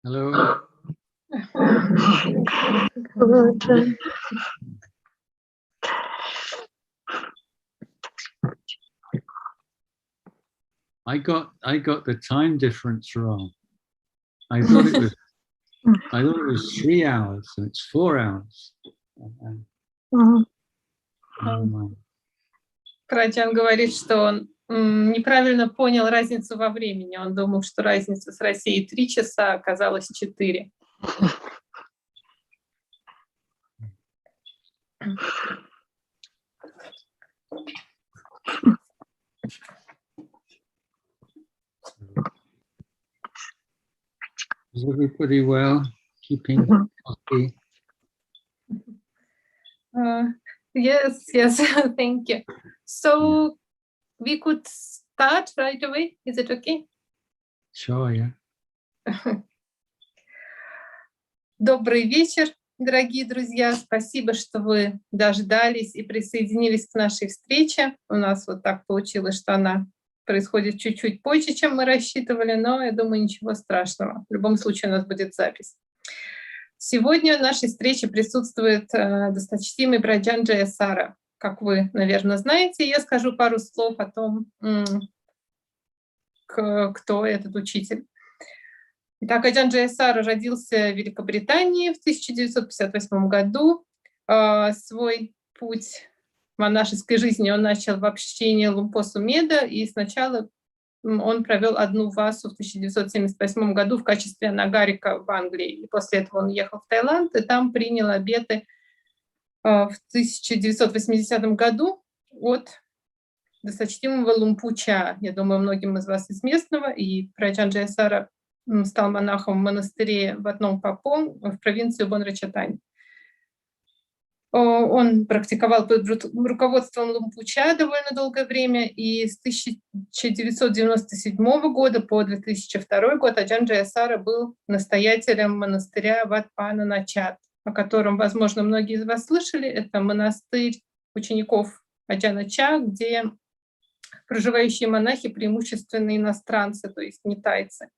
Hello. I got the time difference wrong. I thought it was 3 hours, and it's 4 hours. Краджан говорит, что он неправильно понял разницу во времени. Он думал, что разница с Россией 3 часа, оказалось 4. Is everybody well? Keeping healthy? Yes, thank you. So we could start right away. Is it okay? Sure, yeah. Добрый вечер, дорогие друзья. Спасибо, что вы дождались и присоединились к нашей встрече. У нас вот так получилось, что она происходит чуть-чуть позже, чем мы рассчитывали, но я думаю, ничего страшного. В любом случае у нас будет запись. Сегодня в нашей встрече присутствует досточтимый Браджан Джаясаро. Как вы, наверное, знаете, я скажу пару слов о том, кто этот учитель. Итак, Аджан Джаясаро родился в Великобритании в 1958 году. Свой путь монашеской жизни он начал в общине Лумпосу Меда, и сначала он провел одну васу в 1978 году в качестве анагарика в Англии. И после этого он уехал в Таиланд и там принял обеты в 1980 году от досточтимого Лумпуча. Я думаю, многим из вас из местного. И Браджан Джаясаро стал монахом в монастыре в Атном-Папом в провинции Бонрачатань. Он практиковал под руководством Лумпуча довольно долгое время, и с 1997 года по 2002 год Аджан Джаясаро был настоятелем монастыря Ват-Пана-Начат, о котором, возможно, многие из вас слышали. Это монастырь учеников Аджана Ча, где проживающие монахи преимущественно иностранцы, то есть не тайцы.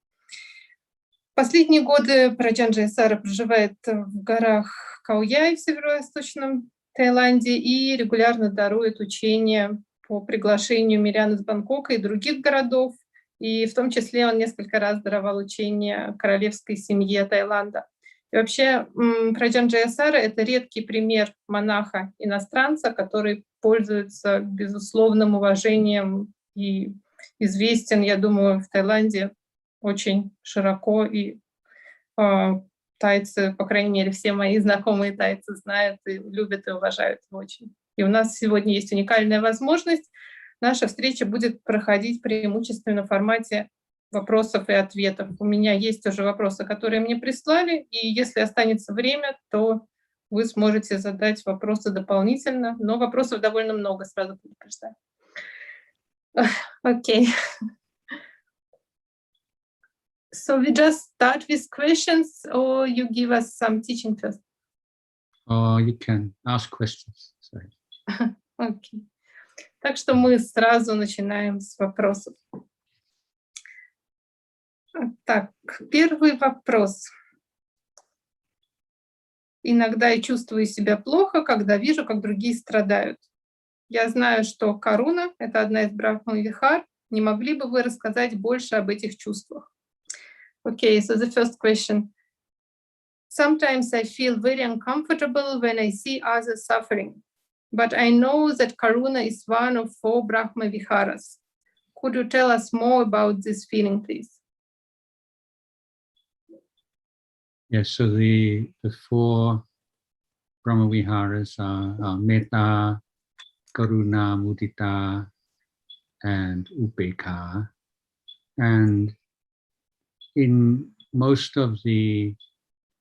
В последние годы Браджан Джаясаро проживает в горах Кауяй в северо-восточном Таиланде и регулярно дарует учения по приглашению мирян из Бангкока и других городов. И в том числе он несколько раз даровал учения королевской семье Таиланда. И вообще Браджан Джаясаро — это редкий пример монаха-иностранца, который пользуется безусловным уважением и известен, я думаю, в Таиланде очень широко, и тайцы, по крайней мере, все мои знакомые тайцы знают и любят и уважают его очень. И у нас сегодня есть уникальная возможность. Наша встреча будет проходить преимущественно в формате вопросов и ответов. У меня есть уже вопросы, которые мне прислали, и если останется время, то вы сможете задать вопросы дополнительно, но вопросов довольно много, сразу предупреждаю. Окей. So we just start with questions, or you give us some teaching first? You can ask questions. Sorry. Okay. Так что мы сразу начинаем с вопросов. Так, первый вопрос. Иногда я чувствую себя плохо, когда вижу, как другие страдают. Я знаю, что каруна — это одна из брахма-вихар. Не могли бы вы рассказать больше об этих чувствах? Okay, so the first question. Sometimes I feel very uncomfortable when I see others suffering, but I know that Karuna is one of 4 Brahma Viharas. Could you tell us more about this feeling, please? Yes, so the 4 Brahma Viharas are Metta, Karuna, Mudita, and Upekkha. And in most of the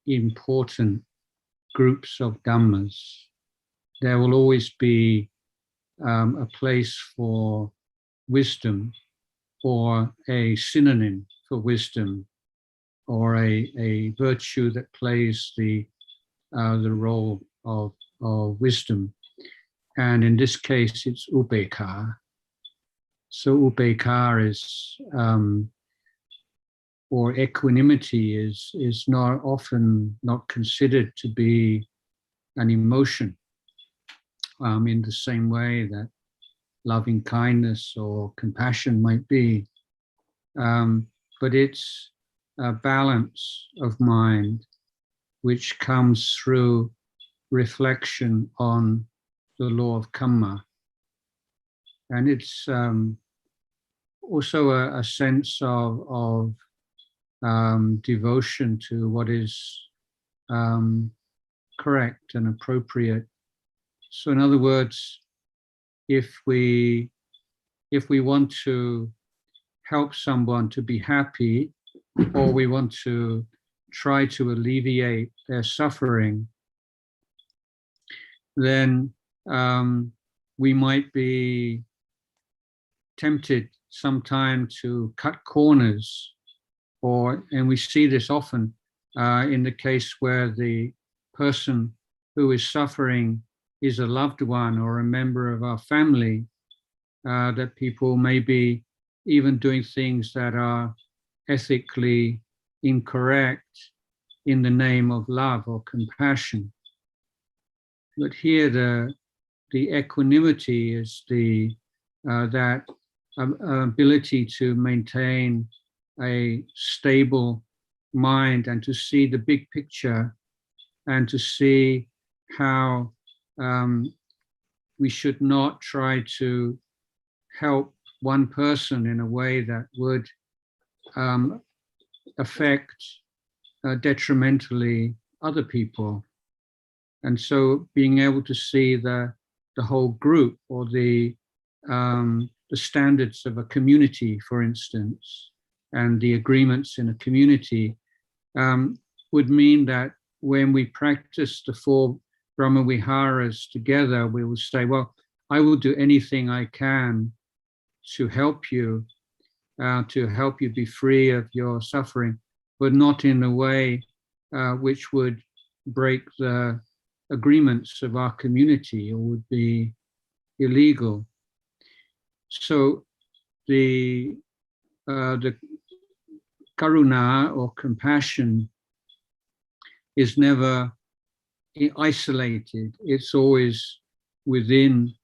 important groups of Dhammas, there will always be a place for wisdom, or a synonym for wisdom, or a virtue that plays the role of wisdom. And in this case, it's Upekkha. So Upekkha is or equanimity is not often not considered to be an emotion in the same way that loving kindness or compassion might be. But it's a balance of mind which comes through reflection on the law of karma. And it's also a sense of devotion to what is correct and appropriate. So in other words, if we want to help someone to be happy, or we want to try to alleviate their suffering, then we might be tempted sometime to cut corners, and we see this often in the case where the person who is suffering is a loved one or a member of our family, that people may be even doing things that are ethically incorrect in the name of love or compassion. But here the equanimity is that ability to maintain a stable mind and to see the big picture and to see how we should not try to help one person in a way that would affect detrimentally other people. And so being able to see the whole group, or the standards of a community, for instance, and the agreements in a community, would mean that when we practice the four Brahma Viharas together, we will say, well, I will do anything I can to help you be free of your suffering, but not in a way which would break the agreements of our community or would be illegal. So the karuna or compassion is never isolated. It's always within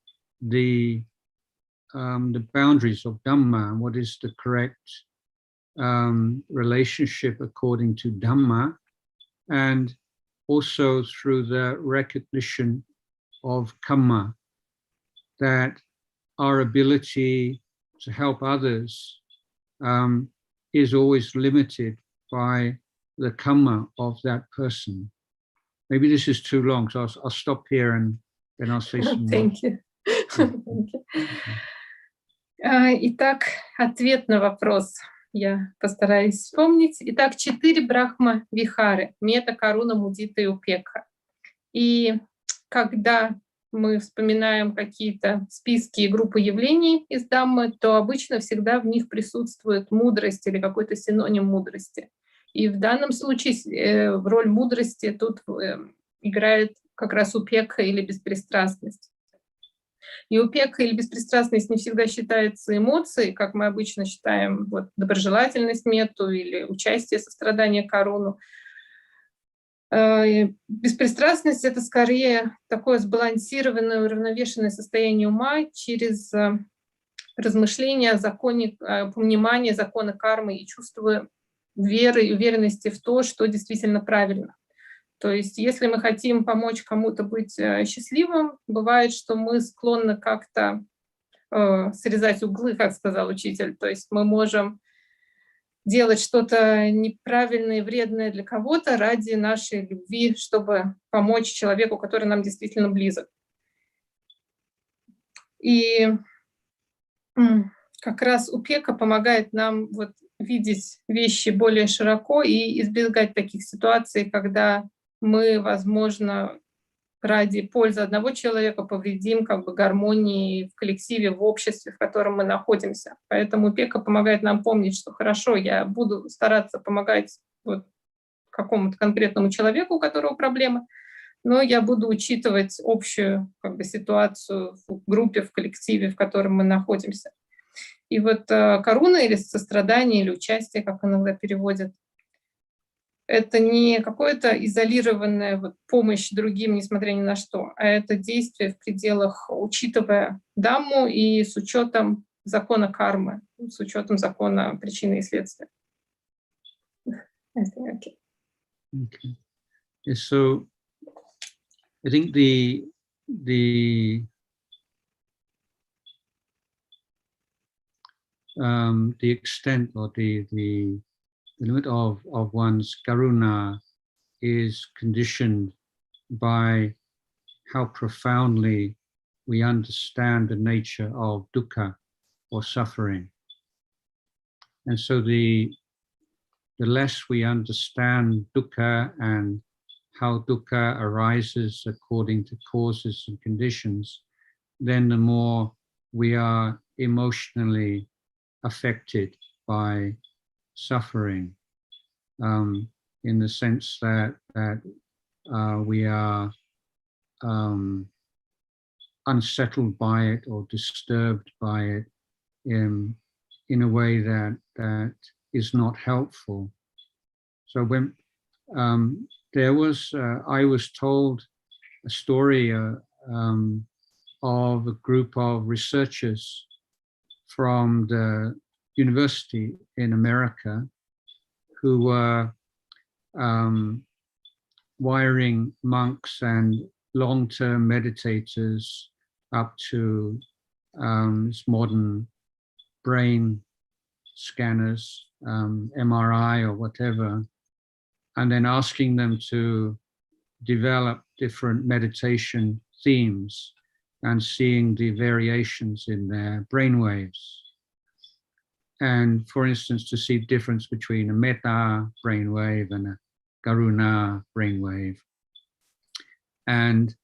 the boundaries of Dhamma, and what is the correct relationship according to Dhamma, and also through the recognition of karma, that our ability to help others is always limited by the karma of that person. Maybe this is too long, so I'll stop here and then I'll say some more. Thank you. Thank you. Итак, ответ на вопрос я постараюсь вспомнить. Итак, 4 брахма-вихары: мета, каруна, мудита и упекха. И когда мы вспоминаем какие-то списки и группы явлений из Дhamмы, то обычно всегда в них присутствует мудрость или какой-то синоним мудрости. И в данном случае роль мудрости тут играет как раз упекха или беспристрастность. И упекха или беспристрастность не всегда считается эмоцией, как мы обычно считаем доброжелательность мету или участие, сострадание каруну. Беспристрастность — это скорее такое сбалансированное, уравновешенное состояние ума через размышления о законе, понимание закона кармы и чувство веры и уверенности в то, что действительно правильно. То есть если мы хотим помочь кому-то быть счастливым, бывает, что мы склонны как-то срезать углы, как сказал учитель. То есть мы можем делать что-то неправильное и вредное для кого-то ради нашей любви, чтобы помочь человеку, который нам действительно близок. И как раз упека помогает нам видеть вещи более широко и избегать таких ситуаций, когда мы, возможно, ради пользы одного человека повредим гармонии в коллективе, в обществе, в котором мы находимся. Поэтому упека помогает нам помнить, что хорошо, я буду стараться помогать какому-то конкретному человеку, у которого проблемы, но я буду учитывать общую ситуацию в группе, в коллективе, в котором мы находимся. И вот каруна или сострадание, или участие, как иногда переводят, это не какое-то изолированная вот помощь другим, несмотря ни на что, а это действие в пределах, учитывая Дамму и с учетом закона кармы, с учетом закона причины и следствия. Okay. Okay. Yeah, so I think the extent or the limit of one's karuna is conditioned by how profoundly we understand the nature of dukkha or suffering. And so the less we understand dukkha and how dukkha arises according to causes and conditions, then the more we are emotionally affected by suffering, in the sense that we are unsettled by it or disturbed by it in a way that is not helpful. So when I was told a story of a group of researchers from the university in America who were wiring monks and long-term meditators up to modern brain scanners, MRI or whatever, and then asking them to develop different meditation themes and seeing the variations in their brainwaves. And for instance, to see the difference between a metta brainwave and a karuna brainwave. And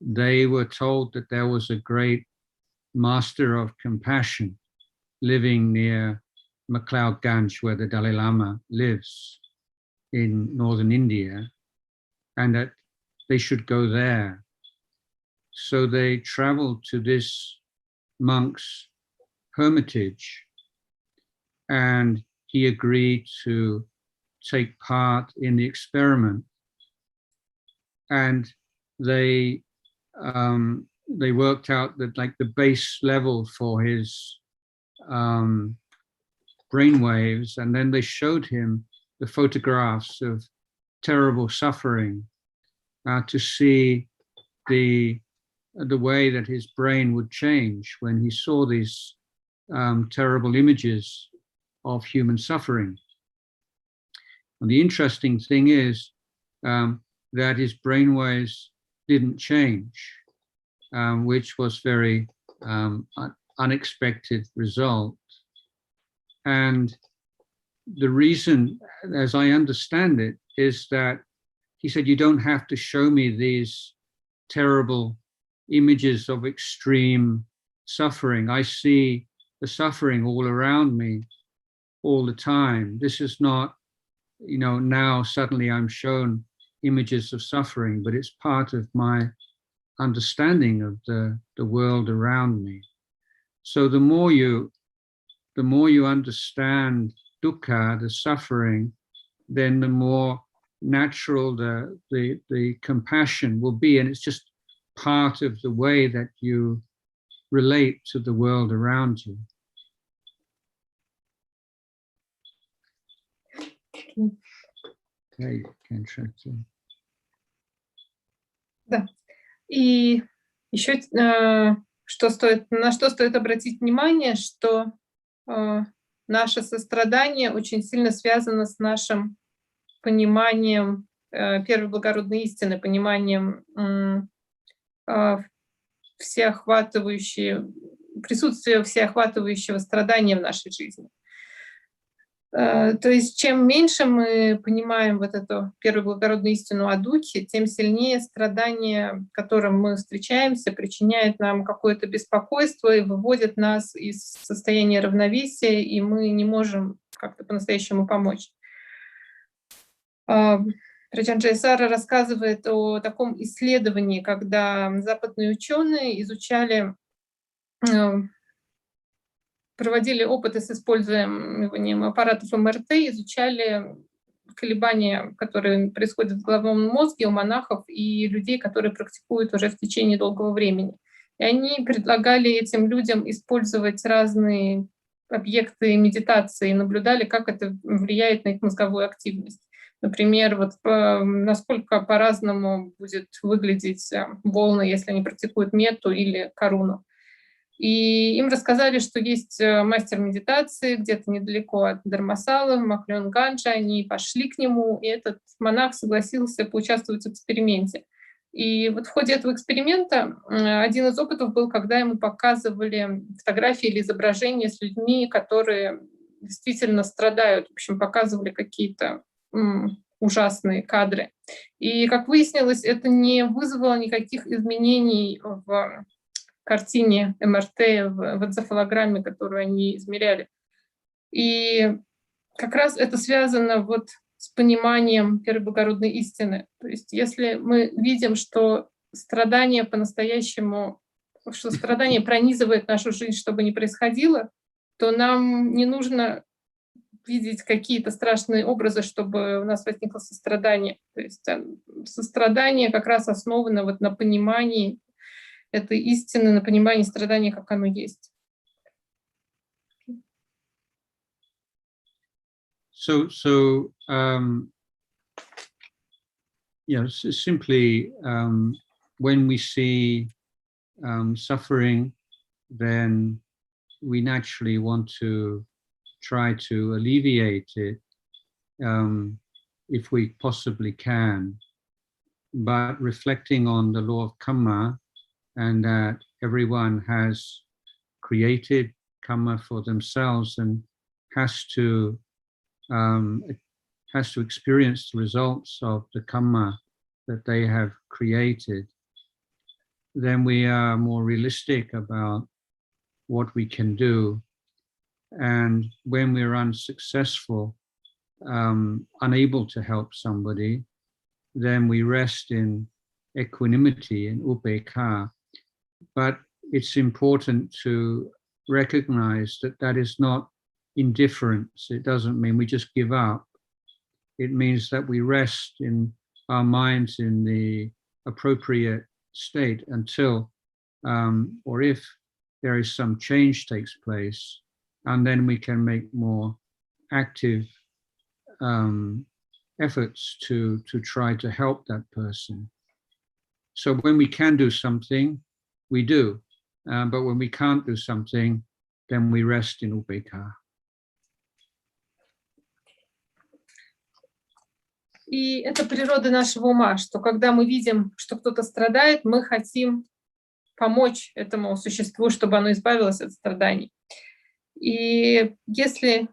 they were told that there was a great master of compassion living near MacLeod-Ganj, where the Dalai Lama lives in northern India, and that they should go there. So they traveled to this monk's hermitage, and he agreed to take part in the experiment. And they worked out that like the base level for his brainwaves, and then they showed him the photographs of terrible suffering to see the way that his brain would change when he saw these terrible images of human suffering. And the interesting thing is that his brainwaves didn't change, which was very unexpected result. And the reason, as I understand it, is that he said, you don't have to show me these terrible images of extreme suffering. I see the suffering all around me all the time. This is not, now suddenly I'm shown images of suffering, but it's part of my understanding of the world around me. So the more you understand dukkha, the suffering, then the more natural the compassion will be, and it's just part of the way that you relate to the world around you. Okay, can translate. Да. И еще на что стоит обратить внимание, что наше сострадание очень сильно связано с нашим пониманием первой благородной истины, пониманием присутствия всеохватывающего страдания в нашей жизни. То есть чем меньше мы понимаем вот эту первую благородную истину о духе, тем сильнее страдание, с которым мы встречаемся, причиняет нам какое-то беспокойство и выводит нас из состояния равновесия, и мы не можем как-то по-настоящему помочь. Раджан Джаясаро рассказывает о таком исследовании, когда западные ученые изучали проводили опыты с использованием аппаратов МРТ, изучали колебания, которые происходят в головном мозге у монахов и людей, которые практикуют уже в течение долгого времени. И они предлагали этим людям использовать разные объекты медитации, наблюдали, как это влияет на их мозговую активность. Например, вот насколько по-разному будет выглядеть волны, если они практикуют мету или каруну. И им рассказали, что есть мастер медитации где-то недалеко от Дармасала, в Махлён-Ганджа. Они пошли к нему, и этот монах согласился поучаствовать в эксперименте. И вот в ходе этого эксперимента один из опытов был, когда ему показывали фотографии или изображения с людьми, которые действительно страдают. В общем, показывали какие-то ужасные кадры. И, как выяснилось, это не вызвало никаких изменений в картине МРТ, в энцефалограмме, которую они измеряли. И как раз это связано вот с пониманием первой благородной истины. То есть если мы видим, что страдание по-настоящему, что страдание пронизывает нашу жизнь, что бы ни происходило, то нам не нужно видеть какие-то страшные образы, чтобы у нас возникло сострадание. То есть сострадание как раз основано вот на понимании этой истины, на понимании страдания, как оно есть. So simply when we see suffering, then we naturally want to try to alleviate it if we possibly can. But reflecting on the law of karma, and that everyone has created karma for themselves and has to experience the results of the karma that they have created, then we are more realistic about what we can do. And when we're unsuccessful, unable to help somebody, then we rest in equanimity and upekkha. But it's important to recognize that that is not indifference. It doesn't mean we just give up. It means that we rest in our minds in the appropriate state until or if there is some change takes place, and then we can make more active efforts to try to help that person. So when we can do something, we do. But when we can't do something, then we rest in upekkha. И это природа нашего ума, что когда мы видим, что кто-то страдает, мы хотим помочь этому существу, чтобы оно избавилось от страданий. И если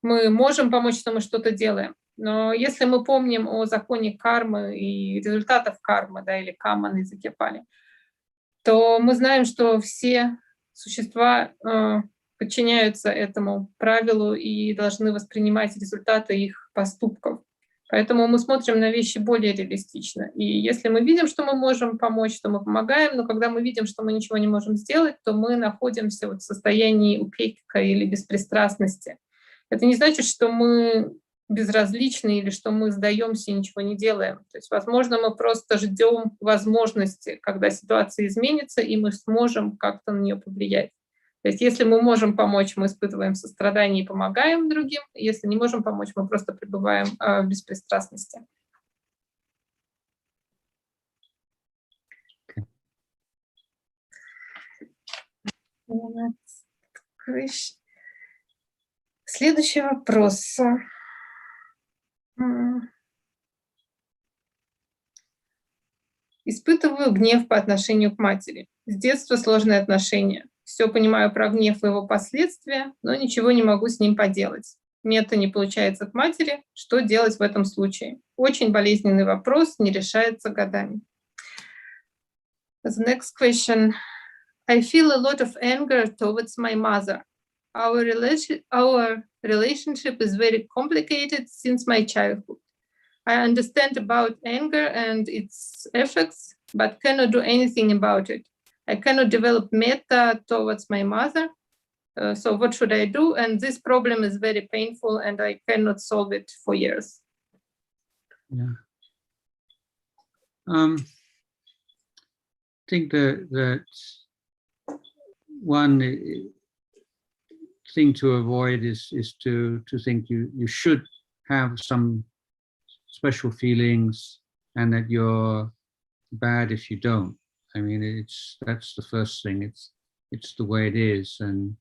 мы можем помочь, то мы что-то делаем. Но если мы помним о законе кармы и результатов кармы, да, или камма на языке пали, то мы знаем, что все существа подчиняются этому правилу и должны воспринимать результаты их поступков. Поэтому мы смотрим на вещи более реалистично. И если мы видим, что мы можем помочь, то мы помогаем, но когда мы видим, что мы ничего не можем сделать, то мы находимся вот в состоянии упекка или беспристрастности. Это не значит, что мы безразличны или что мы сдаемся и ничего не делаем. То есть, возможно, мы просто ждем возможности, когда ситуация изменится, и мы сможем как-то на нее повлиять. То есть если мы можем помочь, мы испытываем сострадание и помогаем другим. Если не можем помочь, мы просто пребываем в беспристрастности. Следующий вопрос. Испытываю гнев по отношению к матери. С детства сложные отношения. Все понимаю про гнев и его последствия, но ничего не могу с ним поделать. Мета не получается к матери. Что делать в этом случае? Очень болезненный вопрос, не решается годами. The next question. I feel a lot of anger towards my mother. Our relationship is very complicated since my childhood. I understand about anger and its effects, but cannot do anything about it. I cannot develop metta towards my mother. So what should I do? And this problem is very painful and I cannot solve it for years. Yeah. I think that one thing to avoid is to think you should have some special feelings and that you're bad if you don't. I mean, that's the first thing. It's the way it is, and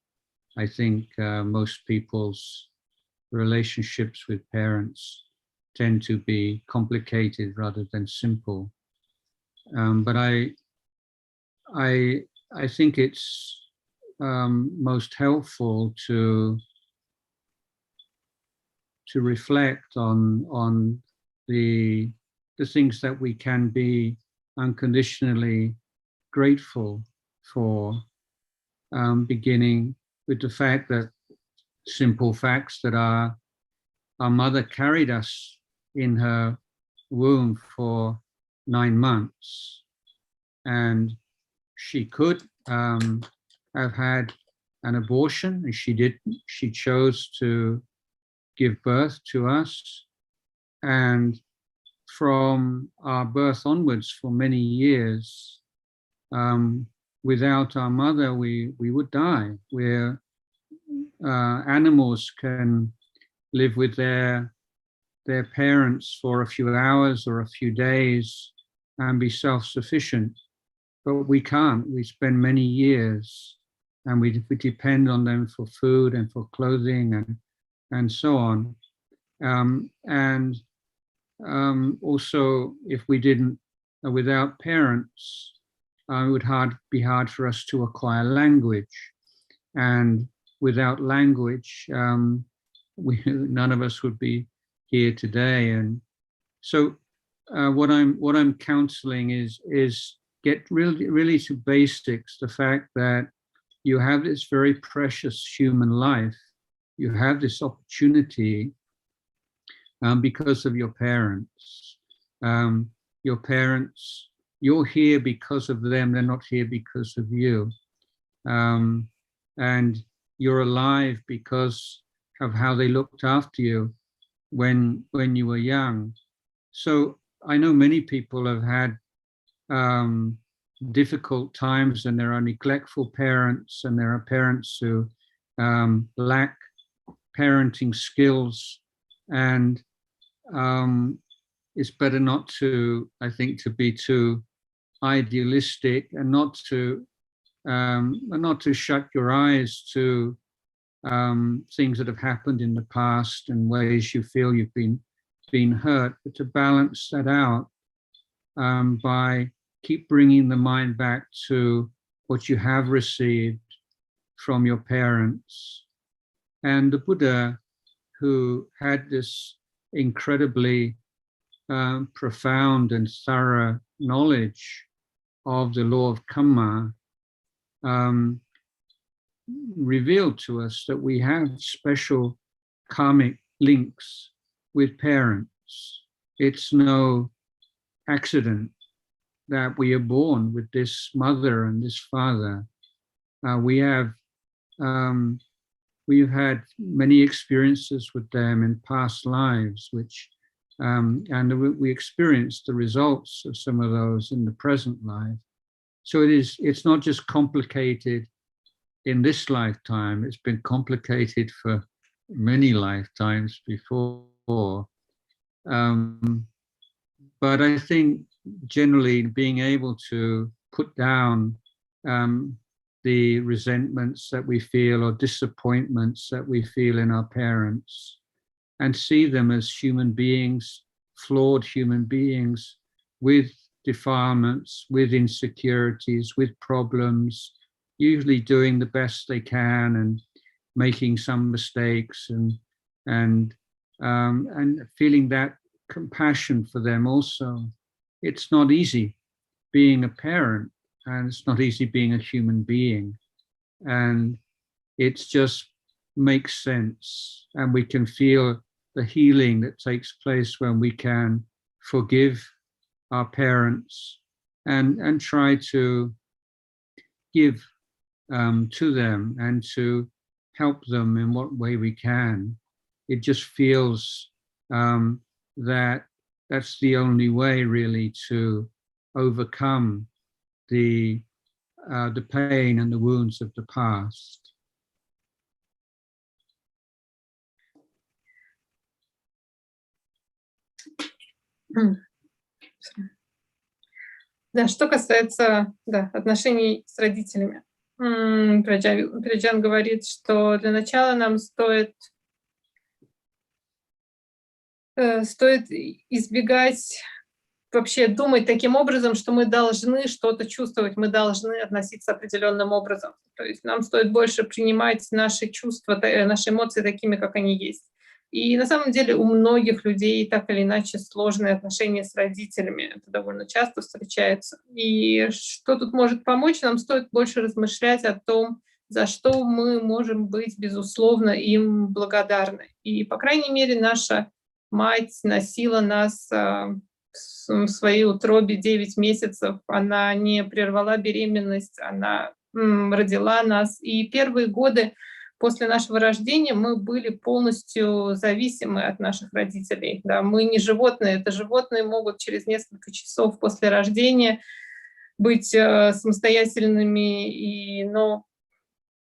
I think most people's relationships with parents tend to be complicated rather than simple. But I think it's most helpful to reflect on the things that we can be unconditionally grateful for, beginning with the fact that simple facts that our mother carried us in her womb for 9 months, and she could have had an abortion, and she didn't. She chose to give birth to us, and from our birth onwards for many years, without our mother, we would die. Where animals can live with their parents for a few hours or a few days and be self-sufficient, but we can't. We spend many years and we depend on them for food and for clothing and so on. Also, if we didn't, without parents, it would be hard for us to acquire language. And without language, none of us would be here today. And so what I'm counseling is get really to basics, the fact that you have this very precious human life. You have this opportunity because of your parents. Your parents, you're here because of them, they're not here because of you. And you're alive because of how they looked after you when you were young. So I know many people have had difficult times, and there are neglectful parents, and there are parents who lack parenting skills, and it's better not to, I think, to be too idealistic and not to shut your eyes to things that have happened in the past and ways you feel you've been hurt, but to balance that out by keep bringing the mind back to what you have received from your parents. And the Buddha, who had this incredibly profound and thorough knowledge of the law of karma, revealed to us that we have special karmic links with parents. It's no accident that we are born with this mother and this father. We've had many experiences with them in past lives, which and we experienced the results of some of those in the present life. So it's not just complicated in this lifetime, it's been complicated for many lifetimes before. But I think generally being able to put down the resentments that we feel or disappointments that we feel in our parents and see them as human beings, flawed human beings with defilements, with insecurities, with problems, usually doing the best they can and making some mistakes, and feeling that compassion for them also. It's not easy being a parent, and it's not easy being a human being, and it just makes sense, and we can feel the healing that takes place when we can forgive our parents and try to give to them and to help them in what way we can. It just feels that that's the only way really to overcome the pain and the wounds of the past. Да, что касается отношений с родителями. Праджан говорит, что для начала нам стоит избегать вообще думать таким образом, что мы должны что-то чувствовать, мы должны относиться определенным образом. То есть нам стоит больше принимать наши чувства, наши эмоции такими, как они есть. И на самом деле у многих людей так или иначе сложные отношения с родителями. Это довольно часто встречается. И что тут может помочь? Нам стоит больше размышлять о том, за что мы можем быть, безусловно, им благодарны. И, по крайней мере, наша мать носила нас в своей утробе 9 месяцев. Она не прервала беременность, она родила нас. И первые годы после нашего рождения мы были полностью зависимы от наших родителей. Да, мы не животные. Это животные могут через несколько часов после рождения быть самостоятельными, но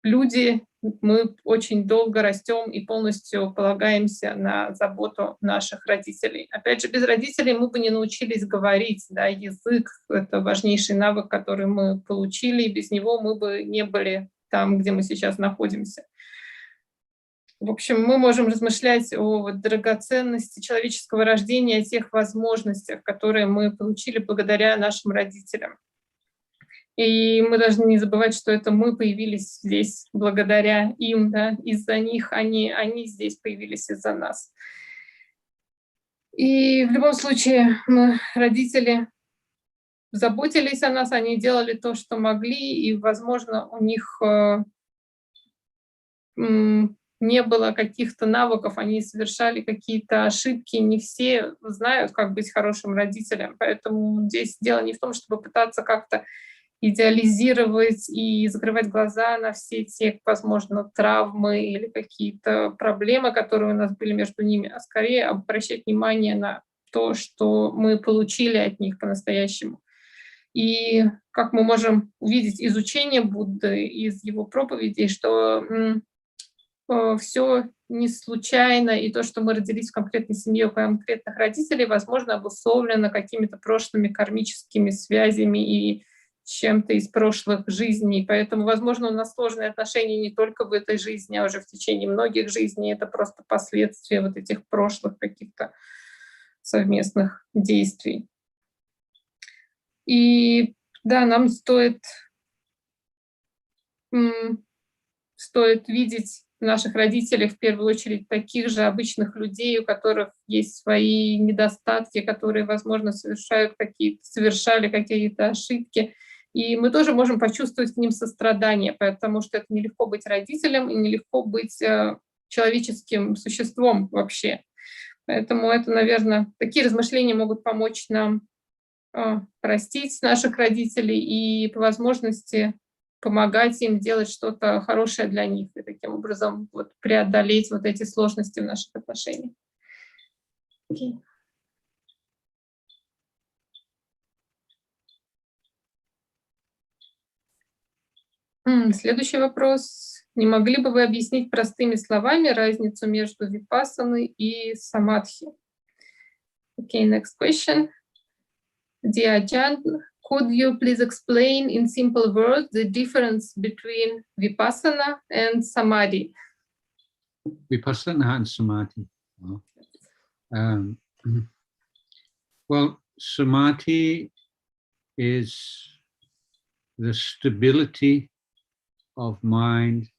люди, мы очень долго растем и полностью полагаемся на заботу наших родителей. Опять же, без родителей мы бы не научились говорить. Да, язык — это важнейший навык, который мы получили, и без него мы бы не были там, где мы сейчас находимся. В общем, мы можем размышлять о драгоценности человеческого рождения, о тех возможностях, которые мы получили благодаря нашим родителям. И мы должны не забывать, что это мы появились здесь благодаря им, да, из-за них, они здесь появились из-за нас. И в любом случае родители заботились о нас, они делали то, что могли, и, возможно, у них не было каких-то навыков, они совершали какие-то ошибки, не все знают, как быть хорошим родителем. Поэтому здесь дело не в том, чтобы пытаться как-то идеализировать и закрывать глаза на все те, возможно, травмы или какие-то проблемы, которые у нас были между ними, а скорее обращать внимание на то, что мы получили от них по-настоящему. И как мы можем увидеть из учения Будды, из его проповедей, что все не случайно, и то, что мы родились в конкретной семье у конкретных родителей, возможно, обусловлено какими-то прошлыми кармическими связями и чем-то из прошлых жизней. Поэтому, возможно, у нас сложные отношения не только в этой жизни, а уже в течение многих жизней. Это просто последствия вот этих прошлых каких-то совместных действий. И да, нам стоит видеть наших родителей в первую очередь таких же обычных людей, у которых есть свои недостатки, которые, возможно, совершали какие-то ошибки. И мы тоже можем почувствовать к ним сострадание, потому что это нелегко быть родителем и нелегко быть человеческим существом вообще. Поэтому это, наверное, такие размышления могут помочь нам простить наших родителей и по возможности помогать им делать что-то хорошее для них и таким образом преодолеть эти сложности в наших отношениях. Okay. Следующий вопрос. Не могли бы вы объяснить простыми словами разницу между випассаной и самадхи? Okay, next question. Dear Ajahn, could you please explain in simple words the difference between vipassana and samadhi? Vipassana and samadhi. Well, samadhi is the stability of mind,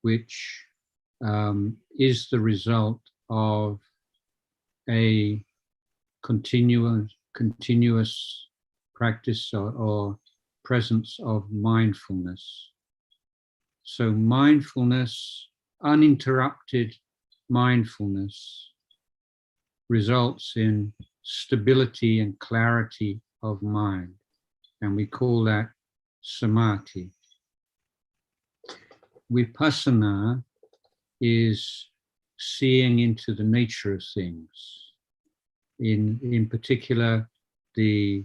which is the result of a continuous practice or presence of mindfulness. So mindfulness, uninterrupted mindfulness, results in stability and clarity of mind, and we call that samadhi. vipassana is seeing into the nature of things. In particular, the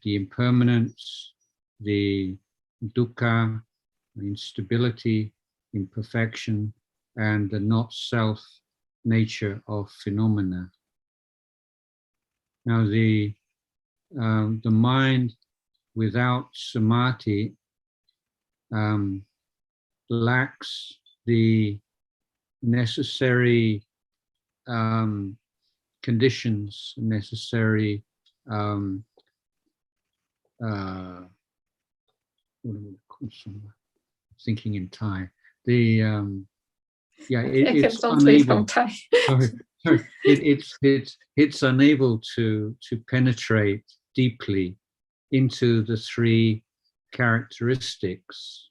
impermanence, the dukkha, instability, imperfection, and the not self nature of phenomena. Now, the mind without samadhi lacks the necessary conditions, necessary thinking in Thai. It's unable. It's unable to penetrate deeply into the three characteristics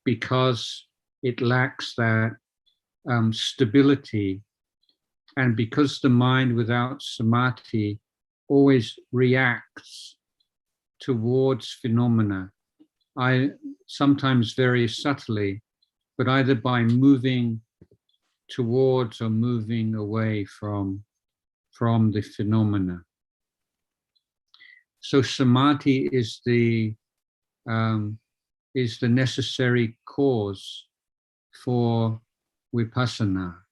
because it lacks that stability, and because the mind without samadhi always reacts towards phenomena, sometimes very subtly, but either by moving towards or moving away from the phenomena. So samadhi is the necessary cause for vipassana.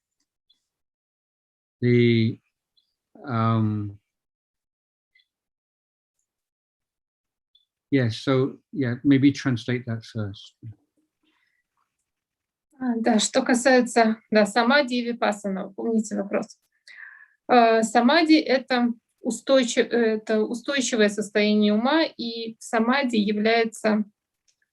Maybe translate that first. Да, что касается самади и випассана, помните вопрос. Самади — это устойчивое состояние ума, и самади является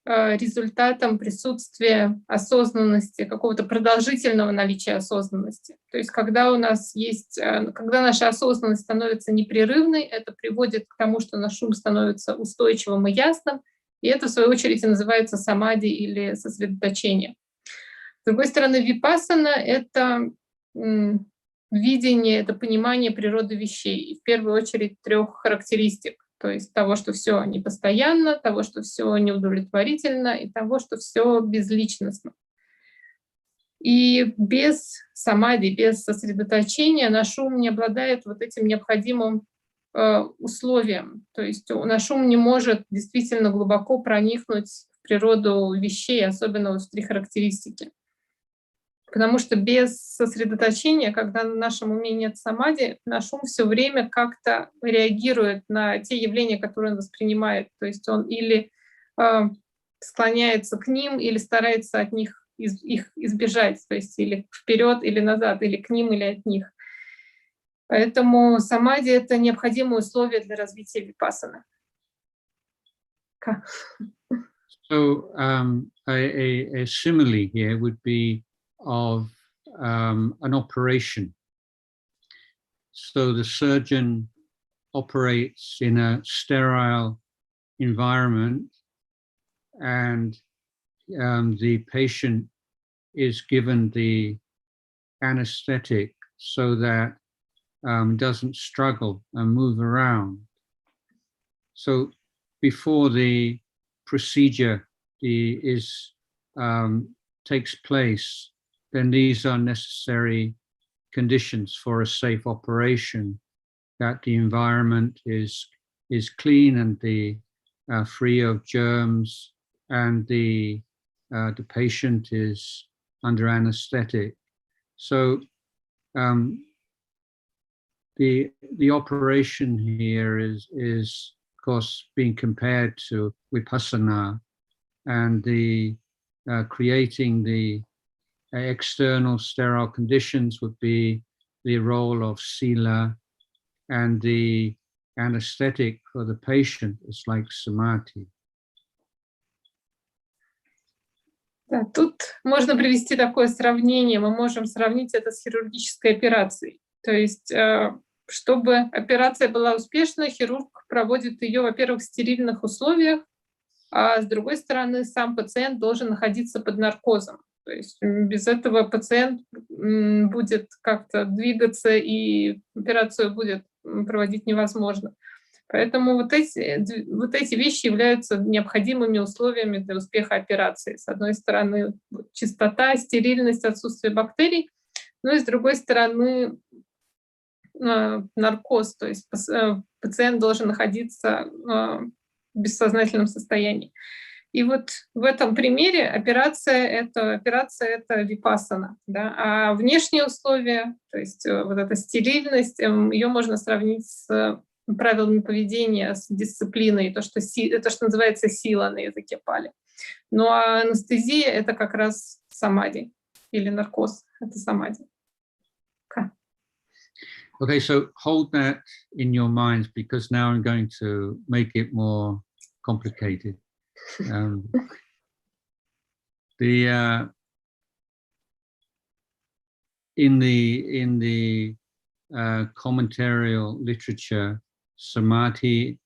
результатом присутствия осознанности, какого-то продолжительного наличия осознанности. То есть когда наша осознанность становится непрерывной, это приводит к тому, что наш ум становится устойчивым и ясным, и это, в свою очередь, и называется самади или сосредоточение. С другой стороны, випассана — это видение, это понимание природы вещей, и в первую очередь 3 характеристик. То есть того, что все непостоянно, того, что все неудовлетворительно, и того, что все безличностно. И без самади, без сосредоточения наш ум не обладает вот этим необходимым условием. То есть наш ум не может действительно глубоко проникнуть в природу вещей, особенно вот в 3 характеристики. Потому что без сосредоточения, когда в нашем уме нет самади, наш ум все время как-то реагирует на те явления, которые он воспринимает. То есть он или склоняется к ним, или старается от них их избежать, то есть или вперед, или назад, или к ним, или от них. Поэтому самади — это необходимое условие для развития випассаны. So a simile here would be of an operation. So the surgeon operates in a sterile environment, and the patient is given the anesthetic so that doesn't struggle and move around. So before the procedure takes place, then these are necessary conditions for a safe operation, that the environment is clean and free of germs, and the patient is under anesthetic. So the operation here is of course being compared to vipassana, and the creating the external sterile conditions would be the role of sila, and the anesthetic for the patient is like samadhi. Да, тут можно привести такое сравнение. Мы можем сравнить это с хирургической операцией. То есть, чтобы операция была успешной, хирург проводит ее, во-первых, в стерильных условиях, а с другой стороны, сам пациент должен находиться под наркозом. То есть без этого пациент будет как-то двигаться, и операцию будет проводить невозможно. Поэтому вот эти вещи являются необходимыми условиями для успеха операции. С одной стороны, чистота, стерильность, отсутствие бактерий, но и с другой стороны, наркоз, то есть пациент должен находиться в бессознательном состоянии. И вот в этом примере операция это випассана, да, а внешние условия, то есть вот эта стерильность, ее можно сравнить с правилами поведения, с дисциплиной, то, что называется сила на языке пали. Ну а анестезия это как раз самади или наркоз, это самади. Okay, so hold that in your minds because now I'm going to make it more complicated. In the commentarial literature, samadhi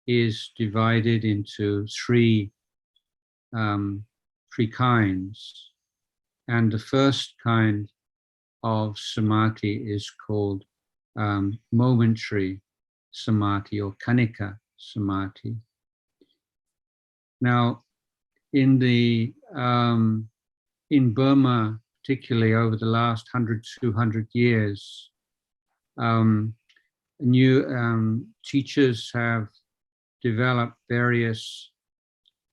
is divided into three kinds, and the first kind of samadhi is called momentary samadhi or kanika samadhi. Now, in Burma, particularly over the last 100, 200 years, new teachers have developed various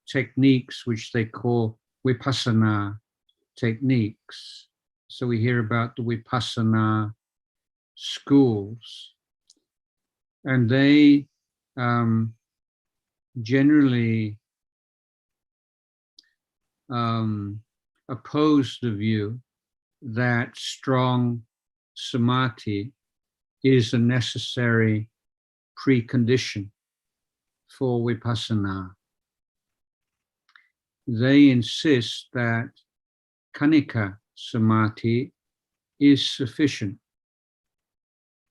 techniques which they call vipassana techniques. So we hear about the vipassana schools, and they generally oppose the view that strong samadhi is a necessary precondition for vipassana. They insist that kanika samadhi is sufficient.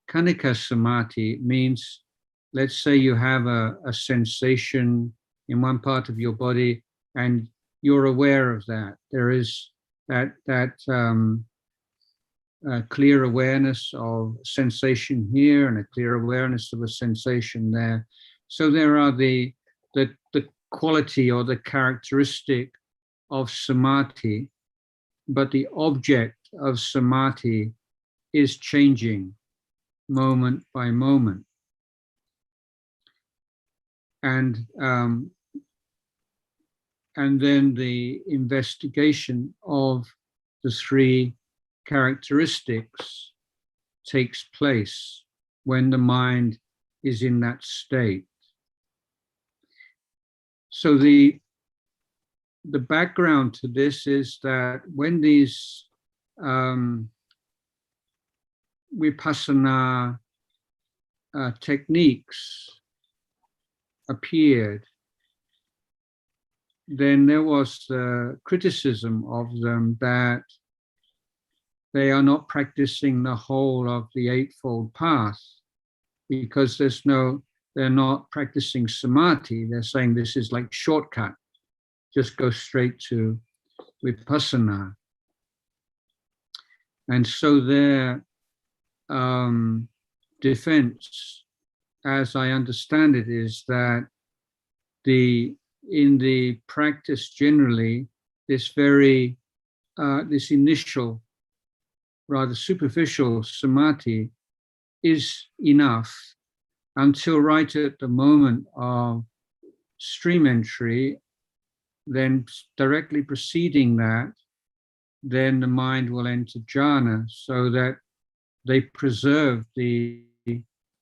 Kanika samadhi means, let's say you have a sensation in one part of your body and you're aware of that. There is that clear awareness of sensation here and a clear awareness of a sensation there. So there are the quality or the characteristic of samadhi, but the object of samadhi is changing moment by moment. And then the investigation of the three characteristics takes place when the mind is in that state. So the background to this is that when these vipassana techniques appeared, then there was criticism of them that they are not practicing the whole of the Eightfold Path because they're not practicing samadhi. They're saying this is like shortcut, just go straight to vipassana. And so their defense, as I understand it, is that in the practice generally, this initial, rather superficial samadhi is enough until right at the moment of stream entry. Then directly preceding that, then the mind will enter jhana, so that they preserve the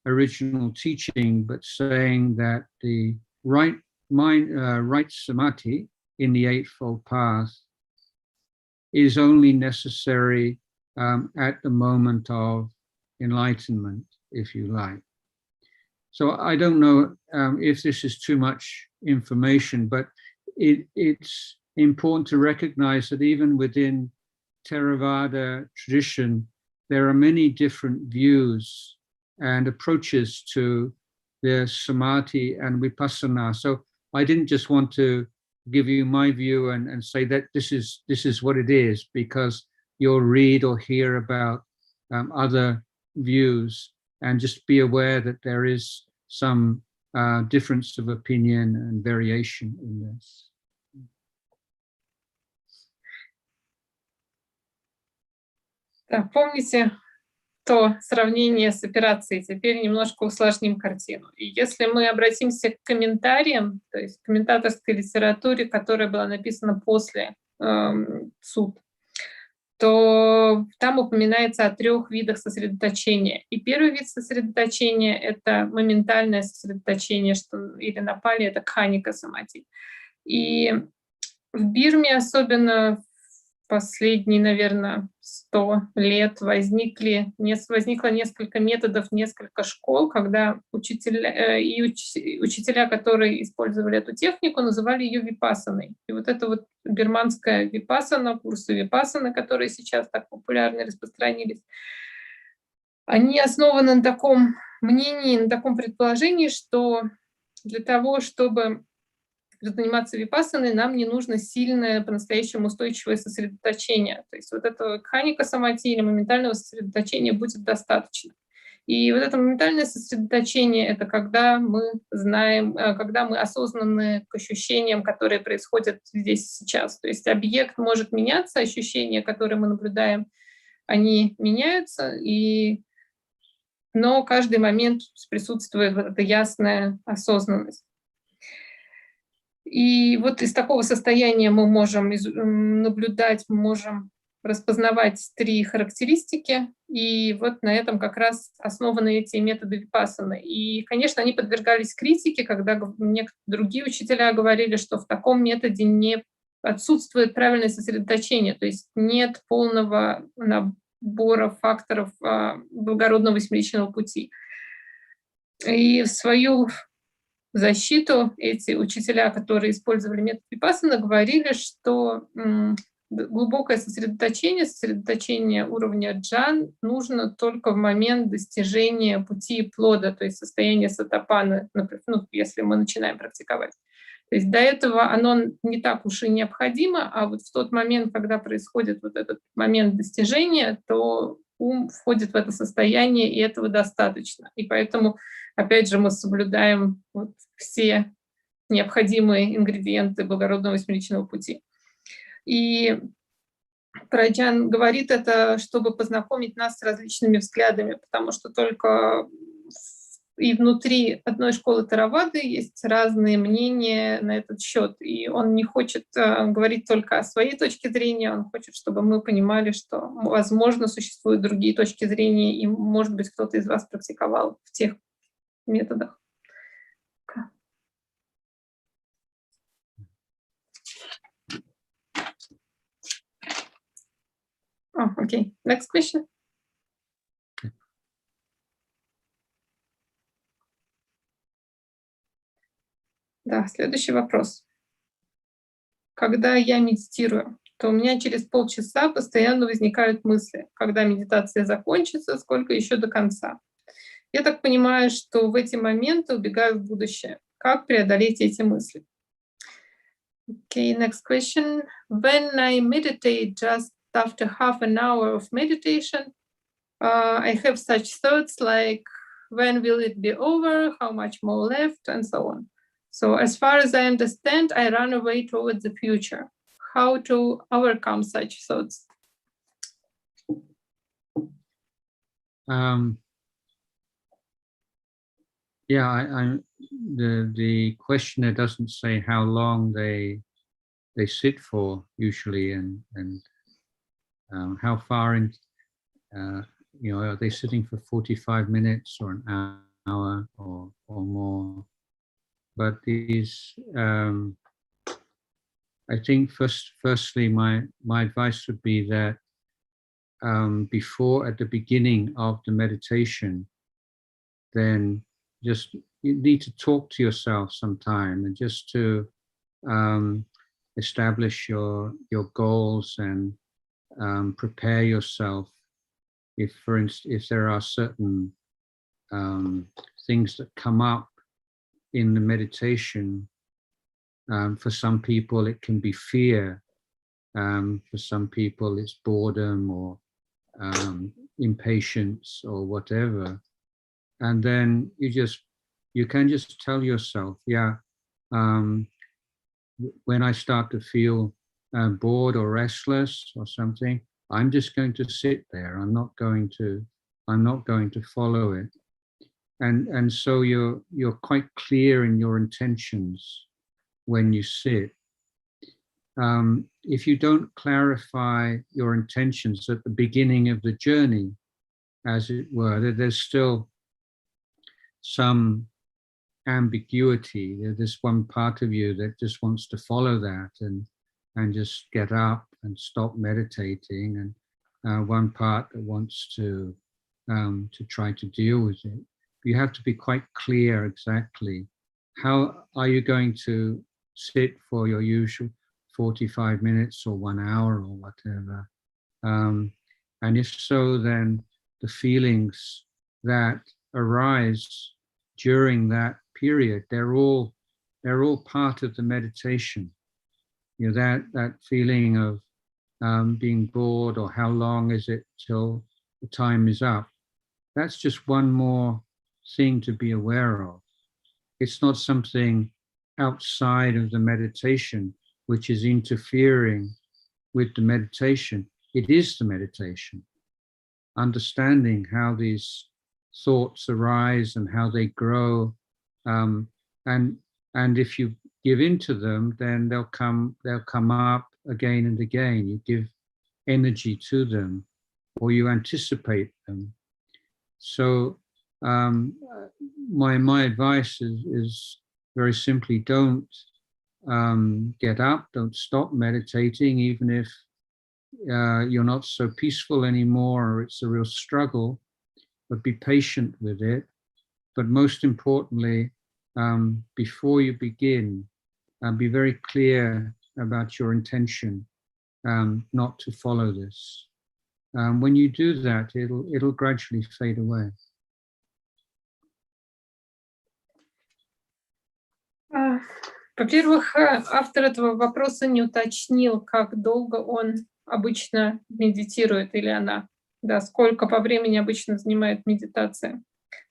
original teaching, but saying that the right samadhi in the Eightfold Path is only necessary at the moment of enlightenment, if you like. So I don't know if this is too much information, but it's important to recognize that even within Theravada tradition, there are many different views and approaches to the samadhi and vipassana. So I didn't just want to give you my view and say that this is what it is, because you'll read or hear about other views, and just be aware that there is some difference of opinion and variation in this. Так, помните то сравнение с операцией? Теперь немножко усложним картину. И если мы обратимся к комментариям, то есть к комментаторской литературе, которая была написана после суд, то там упоминается о 3 видах сосредоточения. И первый вид сосредоточения — это моментальное сосредоточение, что или на пали — это кханика самати. И в Бирме, особенно в последние, наверное, 100 лет, возникло несколько методов, несколько школ, когда учителя, которые использовали эту технику, называли ее випассаной. И вот эта вот бирманская випассана, курсы випассаны, которые сейчас так популярны и распространились, они основаны на таком мнении, на таком предположении, что для того, чтобы заниматься випассаной, нам не нужно сильное, по-настоящему устойчивое сосредоточение. То есть вот этого кханика самати или моментального сосредоточения будет достаточно. И вот это моментальное сосредоточение — это когда мы знаем, когда мы осознаны к ощущениям, которые происходят здесь и сейчас. То есть объект может меняться, ощущения, которые мы наблюдаем, они меняются, но каждый момент присутствует вот эта ясная осознанность. И вот из такого состояния мы можем наблюдать, можем распознавать 3 характеристики, и вот на этом как раз основаны эти методы випассаны. И, конечно, они подвергались критике, когда другие учителя говорили, что в таком методе не отсутствует правильное сосредоточение, то есть нет полного набора факторов благородного восьмеричного пути. И в свою защиту эти учителя, которые использовали метод випассаны, говорили, что глубокое сосредоточение уровня джан нужно только в момент достижения пути плода, то есть состояния сатапаны, например, если мы начинаем практиковать. То есть до этого оно не так уж и необходимо, а вот в тот момент, когда происходит вот этот момент достижения, то ум входит в это состояние, и этого достаточно. И поэтому, опять же, мы соблюдаем вот все необходимые ингредиенты благородного восьмеричного пути. И Праджан говорит это, чтобы познакомить нас с различными взглядами, потому что только и внутри одной школы Theravada есть разные мнения на этот счет. И он не хочет говорить только о своей точке зрения, он хочет, чтобы мы понимали, что, возможно, существуют другие точки зрения, и, может быть, кто-то из вас практиковал в тех методах. Okay. Next question. Да, следующий вопрос. Когда я медитирую, то у меня через полчаса постоянно возникают мысли, когда медитация закончится, сколько еще до конца. Я так понимаю, что в эти моменты убегаю в будущее. Как преодолеть эти мысли? Okay, next question. When I meditate just after half an hour of meditation, I have such thoughts like, when will it be over? How much more left? And so on. So as far as I understand, I run away towards the future. How to overcome such thoughts? Yeah, the questioner doesn't say how long they sit for usually, and how far in, are they sitting for 45 minutes or an hour or more? But these, I think firstly, my advice would be that before, at the beginning of the meditation, then just you need to talk to yourself sometime, and just to establish your goals and prepare yourself. If, for instance, if there are certain things that come up in the meditation, for some people it can be fear, for some people it's boredom or impatience or whatever, and then you just you can just tell yourself, yeah, when I start to feel bored or restless or something, I'm just going to sit there. I'm not going to follow it. And so you're quite clear in your intentions when you sit. If you don't clarify your intentions at the beginning of the journey, as it were, there's still some ambiguity. There's one part of you that just wants to follow that and just get up and stop meditating, and one part that wants to try to deal with it. You have to be quite clear exactly how are you going to sit for your usual 45 minutes or 1 hour or whatever. And if so, then the feelings that arise during that period, they're all part of the meditation. You know, that feeling of being bored, or how long is it till the time is up, that's just one more thing to be aware of. It's not something outside of the meditation which is interfering with the meditation. It is the meditation. Understanding how these thoughts arise and how they grow, and if you give into them, then they'll come up again and again. You give energy to them, or you anticipate them. So my advice is very simply, don't get up, don't stop meditating, even if you're not so peaceful anymore, or it's a real struggle, but be patient with it. But most importantly, before you begin, be very clear about your intention not to follow this. When you do that, it'll gradually fade away. Во-первых, автор этого вопроса не уточнил, как долго он обычно медитирует, или она, да, сколько по времени обычно занимает медитация.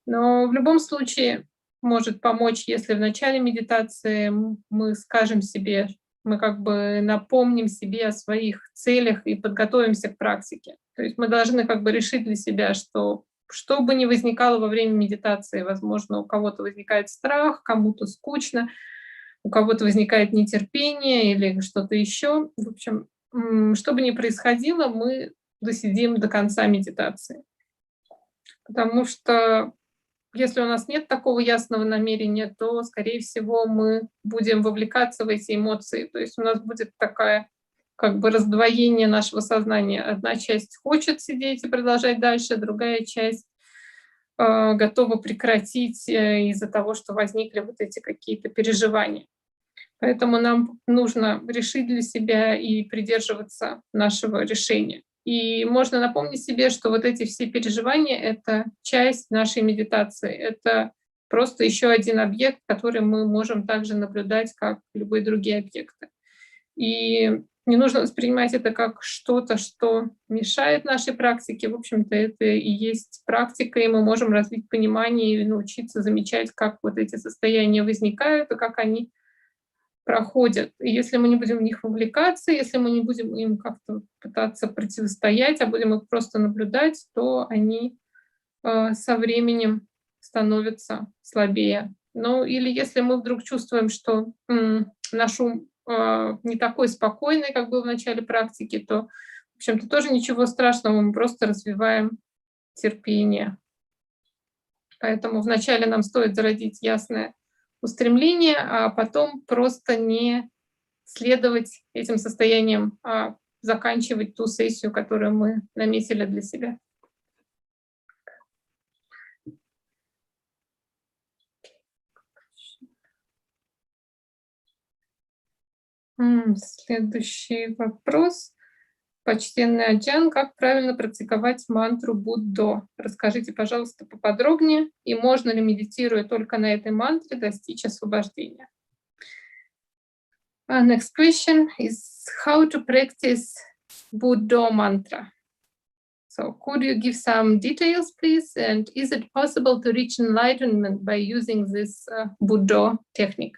Но в любом случае может помочь, если в начале медитации мы скажем себе, мы как бы напомним себе о своих целях и подготовимся к практике. То есть мы должны как бы решить для себя, что бы ни возникало во время медитации, возможно, у кого-то возникает страх, кому-то скучно, у кого-то возникает нетерпение или что-то еще. В общем, что бы ни происходило, мы досидим до конца медитации. Потому что если у нас нет такого ясного намерения, то, скорее всего, мы будем вовлекаться в эти эмоции. То есть у нас будет такая как бы раздвоение нашего сознания. Одна часть хочет сидеть и продолжать дальше, другая часть готова прекратить из-за того, что возникли вот эти какие-то переживания. Поэтому нам нужно решить для себя и придерживаться нашего решения. И можно напомнить себе, что вот эти все переживания — это часть нашей медитации. Это просто еще один объект, который мы можем также наблюдать, как любые другие объекты. И не нужно воспринимать это как что-то, что мешает нашей практике. В общем-то, это и есть практика, и мы можем развить понимание и научиться замечать, как вот эти состояния возникают и как они проходят. И если мы не будем в них вовлекаться, если мы не будем им как-то пытаться противостоять, а будем их просто наблюдать, то они со временем становятся слабее. Ну или если мы вдруг чувствуем, что наш ум не такой спокойный, как был в начале практики, то, в общем-то, тоже ничего страшного, мы просто развиваем терпение. Поэтому вначале нам стоит зародить ясное устремление, а потом просто не следовать этим состояниям, а заканчивать ту сессию, которую мы наметили для себя. Следующий вопрос. Почтенный Аджан, как правильно практиковать мантру Буддо? Расскажите, пожалуйста, поподробнее. И можно ли, медитируя только на этой мантре, достичь освобождения? Next question is how to practice Buddha mantra. So could you give some details, please? And is it possible to reach enlightenment by using this Buddha technique?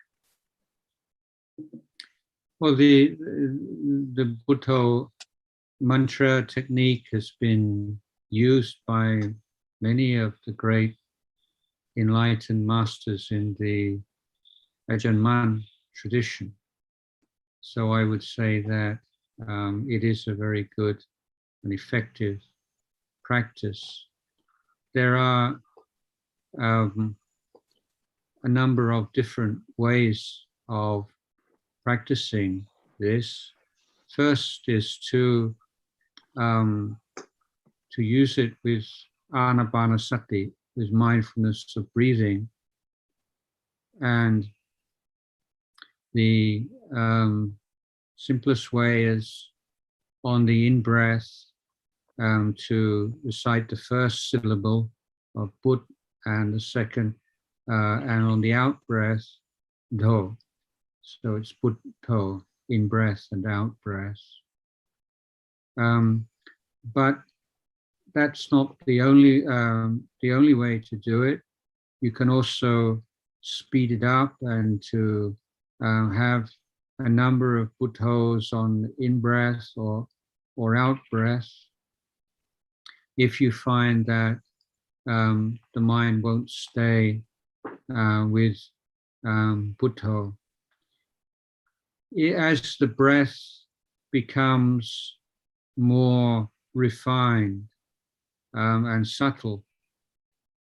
Well, the Buddha mantra technique has been used by many of the great enlightened masters in the Ajanon tradition. So I would say that it is a very good and effective practice. There are a number of different ways of practicing this. First is to use it with anapanasati, with mindfulness of breathing, and the simplest way is on the in-breath to recite the first syllable of Put and the second, and on the out-breath, Do. So it's Put, Do, in-breath and out-breath. But that's not the only way to do it. You can also speed it up and to have a number of Buddhos on in-breath or out-breath. If you find that the mind won't stay with Buddha, as the breath becomes more refined and subtle,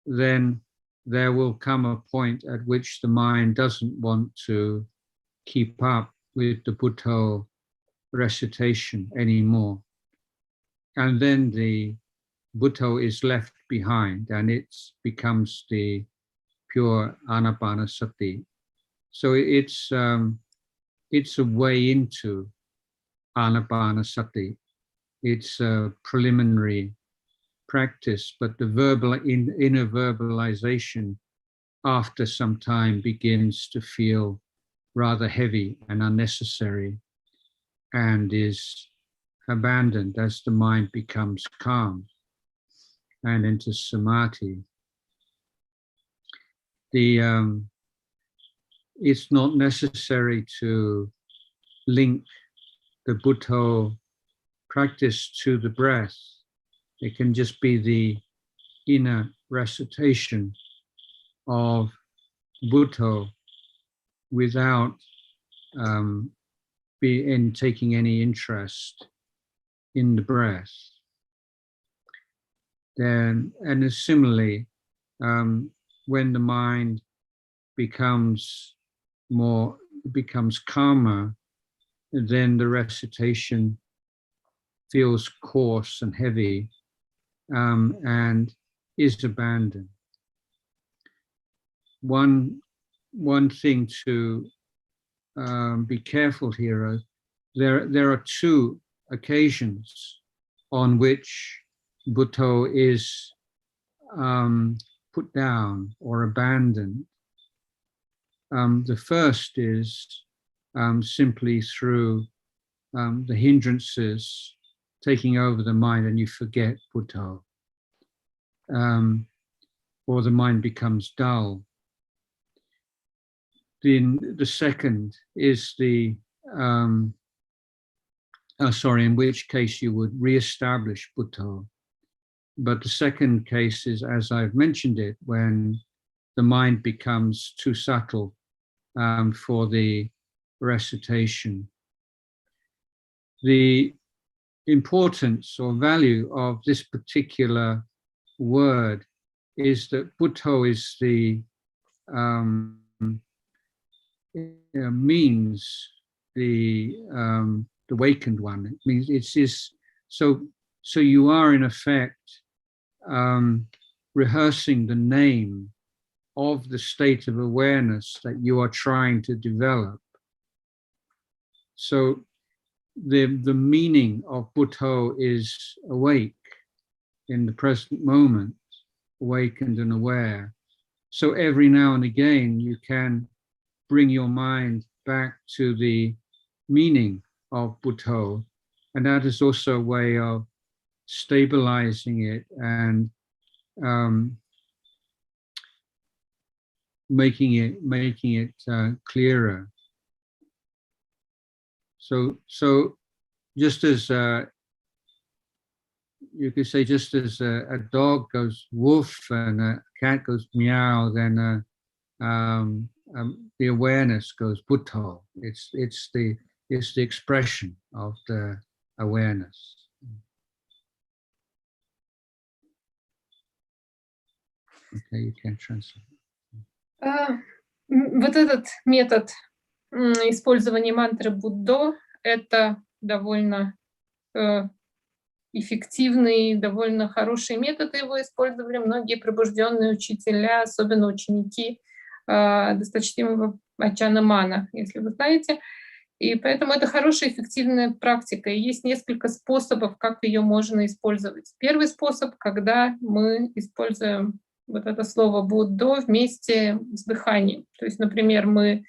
then there will come a point at which the mind doesn't want to keep up with the Buddha recitation anymore. And then the Buddha is left behind and it becomes the pure anapanasati. So it's a way into anapanasati. It's a preliminary practice, but the inner verbalization after some time begins to feel rather heavy and unnecessary and is abandoned as the mind becomes calm and into samadhi. It's not necessary to link the Buddha practice to the breath. It can just be the inner recitation of Buddha without taking any interest in the breath. Then, and similarly, when the mind becomes calmer, then the recitation feels coarse and heavy and is abandoned. One thing to be careful here, there are two occasions on which Buddha is put down or abandoned. The first is simply through the hindrances taking over the mind and you forget Buddha, or the mind becomes dull. Then the second is in which case you would re-establish Buddha. But the second case is, as I've mentioned it, when the mind becomes too subtle for the recitation. The importance or value of this particular word is that Buddha is the means the awakened one. It means it's so you are in effect rehearsing the name of the state of awareness that you are trying to develop. So the meaning of Buddha is awake in the present moment, awakened and aware. So every now and again you can bring your mind back to the meaning of Buddha, and that is also a way of stabilizing it and making it clearer. So just as you could say, just as a dog goes woof and a cat goes meow, then the awareness goes buddho. It's the expression of the awareness. Okay, you can translate. Вот этот метод использования мантры Буддо — это довольно эффективный, довольно хороший метод. Его использовали многие пробужденные учителя, особенно ученики досточтимого Аджанамана, если вы знаете. И поэтому это хорошая эффективная практика. И есть несколько способов, как ее можно использовать. Первый способ, когда мы используем вот это слово «буддо» вместе с дыханием. То есть, например, мы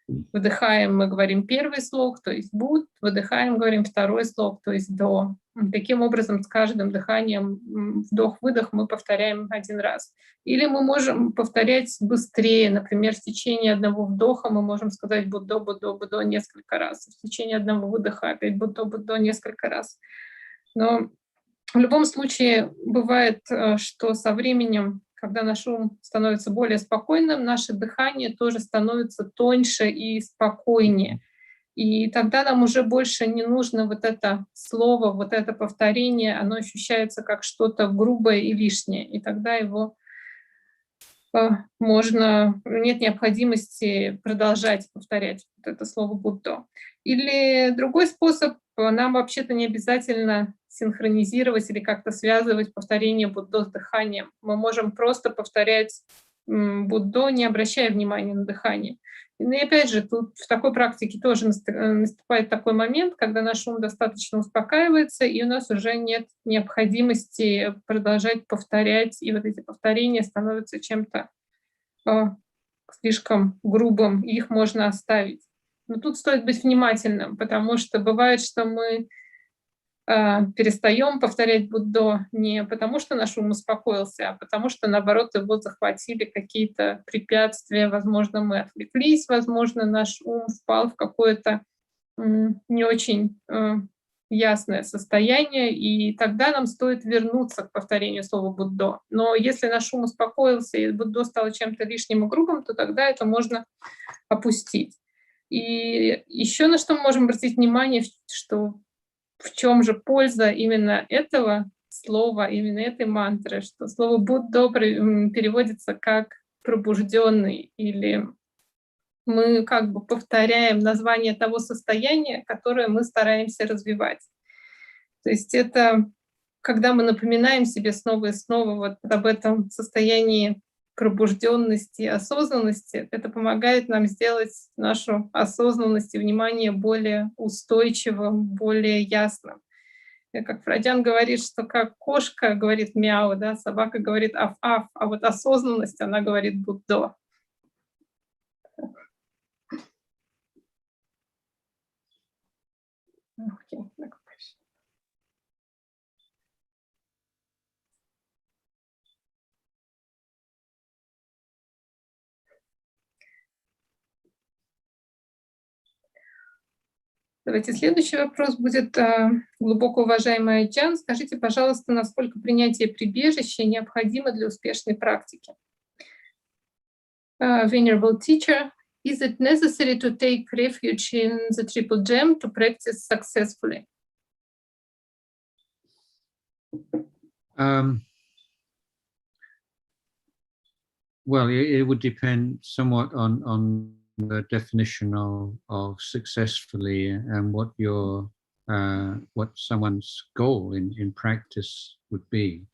вдыхаем, мы говорим первый слог, то есть «буд», выдыхаем, говорим второй слог, то есть «до». Таким образом, с каждым дыханием вдох-выдох мы повторяем один раз. Или мы можем повторять быстрее. Например, в течение одного вдоха мы можем сказать «буддо, буддо, буддо» несколько раз. В течение одного выдоха опять «буддо, буддо» несколько раз. Но в любом случае бывает, что со временем, когда наш ум становится более спокойным, наше дыхание тоже становится тоньше и спокойнее. И тогда нам уже больше не нужно вот это слово, вот это повторение, оно ощущается как что-то грубое и лишнее. И тогда его нет необходимости продолжать повторять вот это слово «буддо». Или другой способ, нам вообще-то не обязательно синхронизировать или как-то связывать повторение буддо с дыханием. Мы можем просто повторять буддо, не обращая внимания на дыхание. И опять же, тут в такой практике тоже наступает такой момент, когда наш ум достаточно успокаивается, и у нас уже нет необходимости продолжать повторять, и вот эти повторения становятся чем-то слишком грубым, и их можно оставить. Но тут стоит быть внимательным, потому что бывает, что мы перестаем повторять буддо не потому, что наш ум успокоился, а потому что, наоборот, его захватили какие-то препятствия. Возможно, мы отвлеклись, возможно, наш ум впал в какое-то не очень ясное состояние, и тогда нам стоит вернуться к повторению слова «буддо». Но если наш ум успокоился и буддо стало чем-то лишним и грубым, то тогда это можно опустить. И еще на что мы можем обратить внимание, что в чем же польза именно этого слова, именно этой мантры, что слово «буддо» переводится как «пробужденный», или мы как бы повторяем название того состояния, которое мы стараемся развивать. То есть это когда мы напоминаем себе снова и снова вот об этом состоянии пробужденности, осознанности, это помогает нам сделать нашу осознанность и внимание более устойчивым, более ясным. Как Фрадян говорит, что как кошка говорит мяу, да, собака говорит аф-аф, а вот осознанность, она говорит буддо. Okay. Давайте следующий вопрос будет. Глубоко уважаемый Аджан, скажите, пожалуйста, насколько принятие прибежища необходимо для успешной практики? Venerable teacher, is it necessary to take refuge in the triple gem to practice successfully? Well, it would depend somewhat on the definition of successfully and what what someone's goal in practice would be.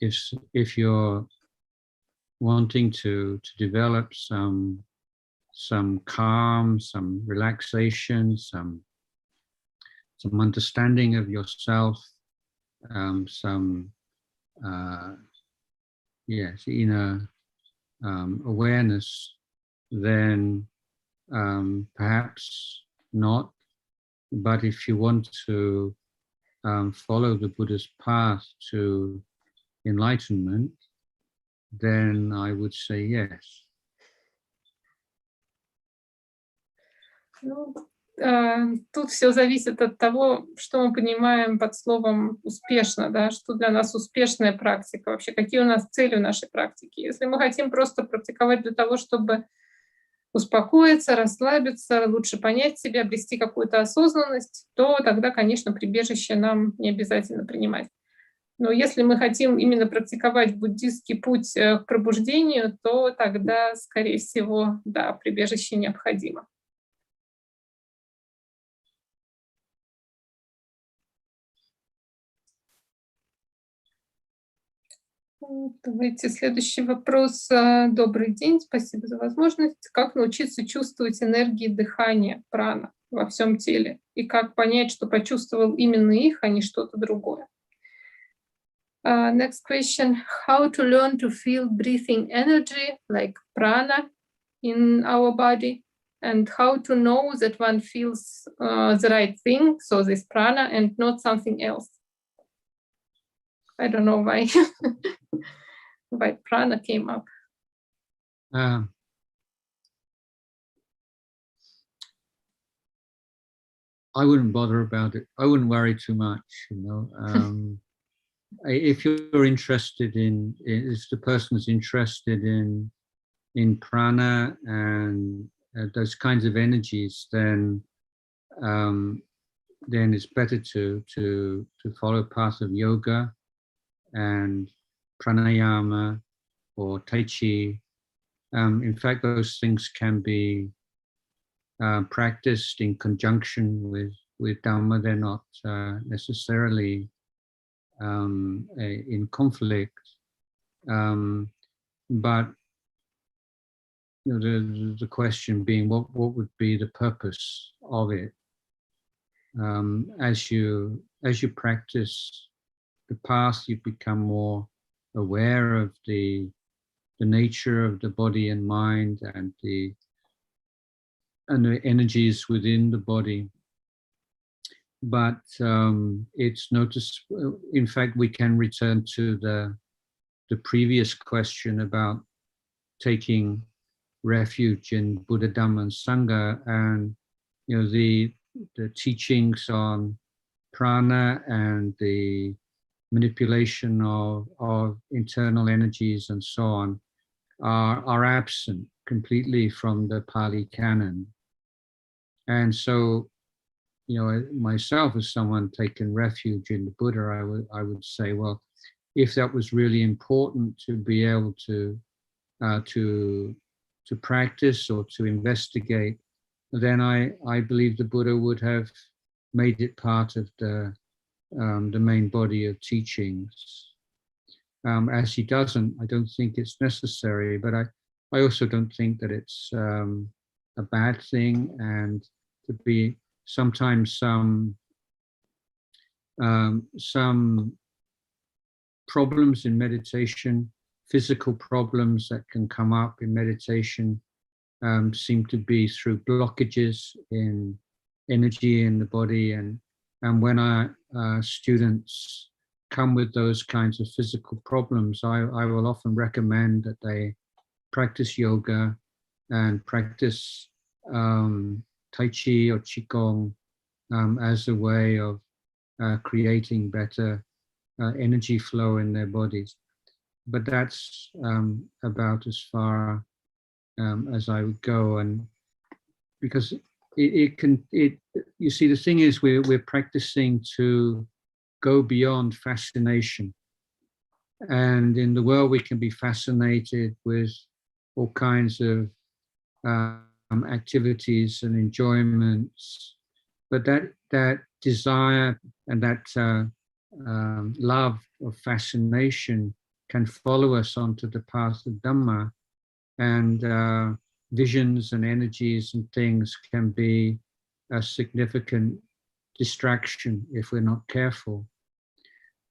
If you're wanting to develop some calm, some relaxation, some understanding of yourself, some inner awareness, then perhaps not. But if you want to follow the Buddha's path to enlightenment, then I would say yes. Ну, тут все зависит от того, что мы понимаем под словом «успешно», да, что для нас успешная практика, вообще какие у нас цели в нашей практике. Если мы хотим просто практиковать для того, чтобы успокоиться, расслабиться, лучше понять себя, обрести какую-то осознанность, то тогда, конечно, прибежище нам не обязательно принимать. Но если мы хотим именно практиковать буддистский путь к пробуждению, то тогда, скорее всего, да, прибежище необходимо. Давайте следующий вопрос. Добрый день, спасибо за возможность. Как научиться чувствовать энергии дыхания, прана во всем теле? И как понять, что почувствовал именно их, а не что-то другое? Next question. How to learn to feel breathing energy, like prana, in our body? And how to know that one feels the right thing, so this prana, and not something else? I don't know why. Why prana came up. I wouldn't bother about it. I wouldn't worry too much, you know. If you're interested if the person is interested in prana and those kinds of energies, then it's better to follow path of yoga and pranayama or tai chi. In fact, those things can be practiced in conjunction with Dhamma. They're not necessarily in conflict, but you know, the question being, what would be the purpose of it? As you practice the path, you become more aware of the nature of the body and mind and the energies within the body. But it's noticeable. In fact, we can return to the previous question about taking refuge in Buddha, Dhamma, and Sangha, and you know the teachings on prana and the manipulation of internal energies and so on are absent completely from the Pali Canon. And so, you know, myself as someone taking refuge in the Buddha, I would say, well, if that was really important to be able to practice or to investigate, then I believe the Buddha would have made it part of the main body of teachings. As he doesn't, I don't think it's necessary, but I also don't think that it's a bad thing, and to be sometimes some problems in meditation, physical problems that can come up in meditation seem to be through blockages in energy in the body, and when our students come with those kinds of physical problems, I will often recommend that they practice yoga and practice Tai Chi or Qigong as a way of creating better energy flow in their bodies. But that's about as far as I would go, and because you see, the thing is, we're practicing to go beyond fascination, and in the world we can be fascinated with all kinds of activities and enjoyments, but that desire and that love of fascination can follow us onto the path of Dhamma, and visions and energies and things can be a significant distraction if we're not careful.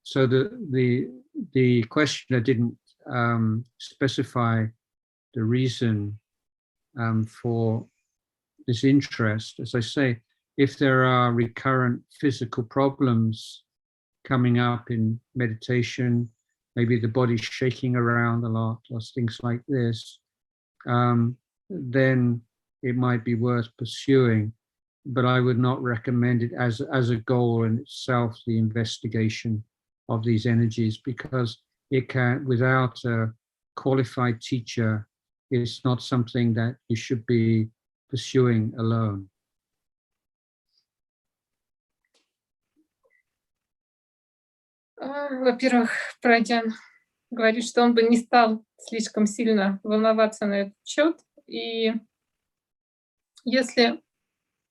So the questioner didn't specify the reason for this interest. As I say, if there are recurrent physical problems coming up in meditation, maybe the body shaking around a lot or things like this, then it might be worth pursuing. But I would not recommend it as a goal in itself, the investigation of these energies, because it can, without a qualified teacher, it's not something that you should be pursuing alone. Во-первых, Праджан говорит, что он бы не стал слишком сильно волноваться на этот счет. И если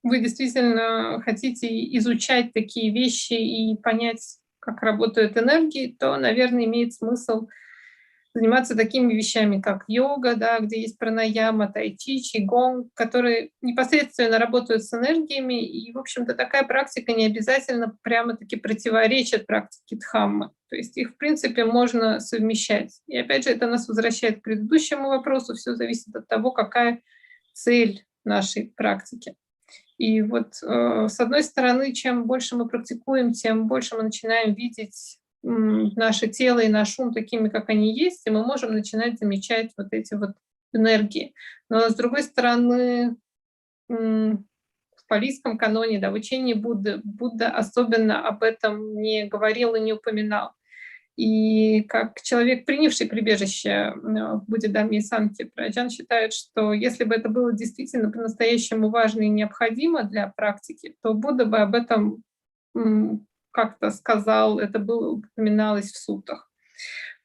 вы действительно хотите изучать такие вещи и понять, как работают энергии, то, наверное, имеет смысл заниматься такими вещами, как йога, да, где есть пранаяма, тайчи, чигонг, которые непосредственно работают с энергиями. И, в общем-то, такая практика не обязательно прямо-таки противоречит практике дхаммы. То есть их, в принципе, можно совмещать. И, опять же, это нас возвращает к предыдущему вопросу. Все зависит от того, какая цель нашей практики. И вот, с одной стороны, чем больше мы практикуем, тем больше мы начинаем видеть наше тело и наш ум такими, как они есть, и мы можем начинать замечать вот эти вот энергии. Но с другой стороны, в палийском каноне, да, в учении Будда особенно об этом не говорил и не упоминал. И как человек, принявший прибежище в Бодхидхамме и Санке, Праджан считает, что если бы это было действительно по-настоящему важно и необходимо для практики, то Будда бы об этом как-то сказал, это было, упоминалось в суттах.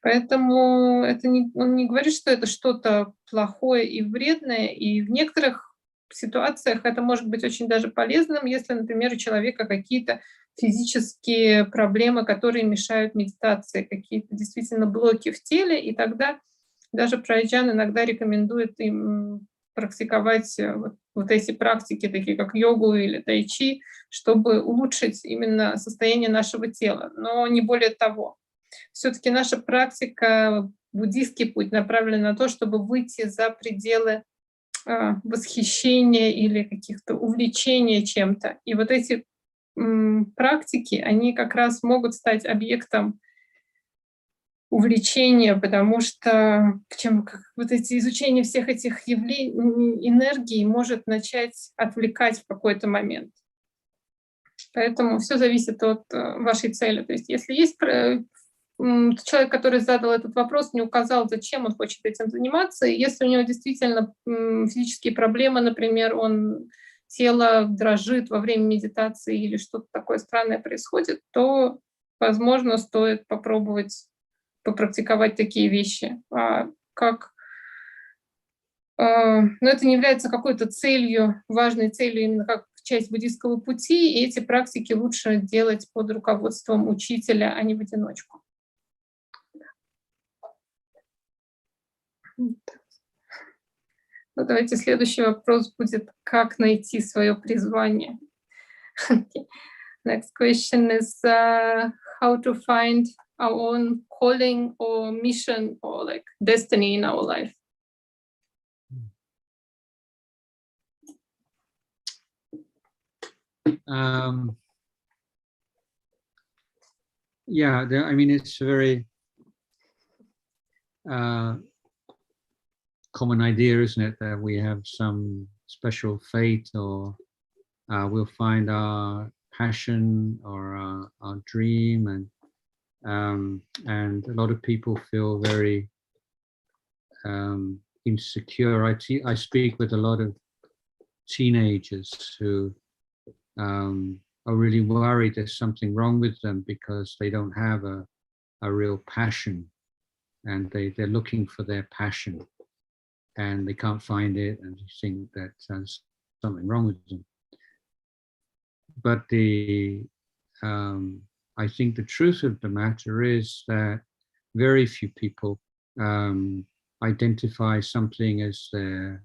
Поэтому он не говорит, что это что-то плохое и вредное, и в некоторых ситуациях это может быть очень даже полезным, если, например, у человека какие-то физические проблемы, которые мешают медитации, какие-то действительно блоки в теле, и тогда даже Праджан иногда рекомендует им практиковать вот эти практики, такие как йогу или тайчи, чтобы улучшить именно состояние нашего тела, но не более того. Все-таки наша практика, буддийский путь направлен на то, чтобы выйти за пределы восхищения или каких-то увлечения чем-то. И вот эти практики, они как раз могут стать объектом увлечения, потому что вот эти изучение всех этих явлений, энергий может начать отвлекать в какой-то момент. Поэтому все зависит от вашей цели. То есть если есть человек, который задал этот вопрос, не указал, зачем он хочет этим заниматься, и если у него действительно физические проблемы, например, тело дрожит во время медитации или что-то такое странное происходит, то, возможно, стоит попробовать попрактиковать такие вещи. Но это не является какой-то целью, важной целью именно как часть буддийского пути, и эти практики лучше делать под руководством учителя, а не в одиночку. Ну, давайте следующий вопрос будет, как найти свое призвание. Next question is how to find our own calling or mission or like destiny in our life. Yeah, I mean, it's a very common idea, isn't it, that we have some special fate, or we'll find our passion or our dream, and a lot of people feel very insecure. I speak with a lot of teenagers who are really worried there's something wrong with them because they don't have a real passion, and they're looking for their passion and they can't find it, and they think that there's something wrong with them. But I think the truth of the matter is that very few people identify something as their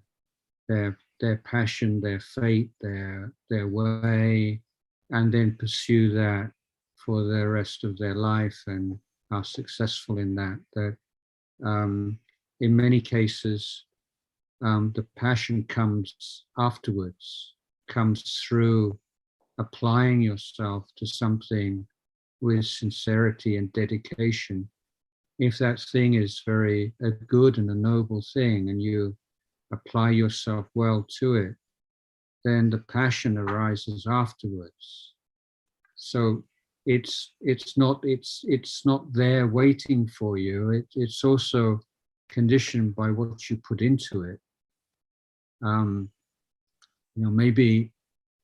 passion, their fate, their way, and then pursue that for the rest of their life and are successful in that. That in many cases, the passion comes afterwards, comes through applying yourself to something with sincerity and dedication, if that thing is very a good and a noble thing, and you apply yourself well to it, then the passion arises afterwards. So it's not there waiting for you. It's also conditioned by what you put into it. Maybe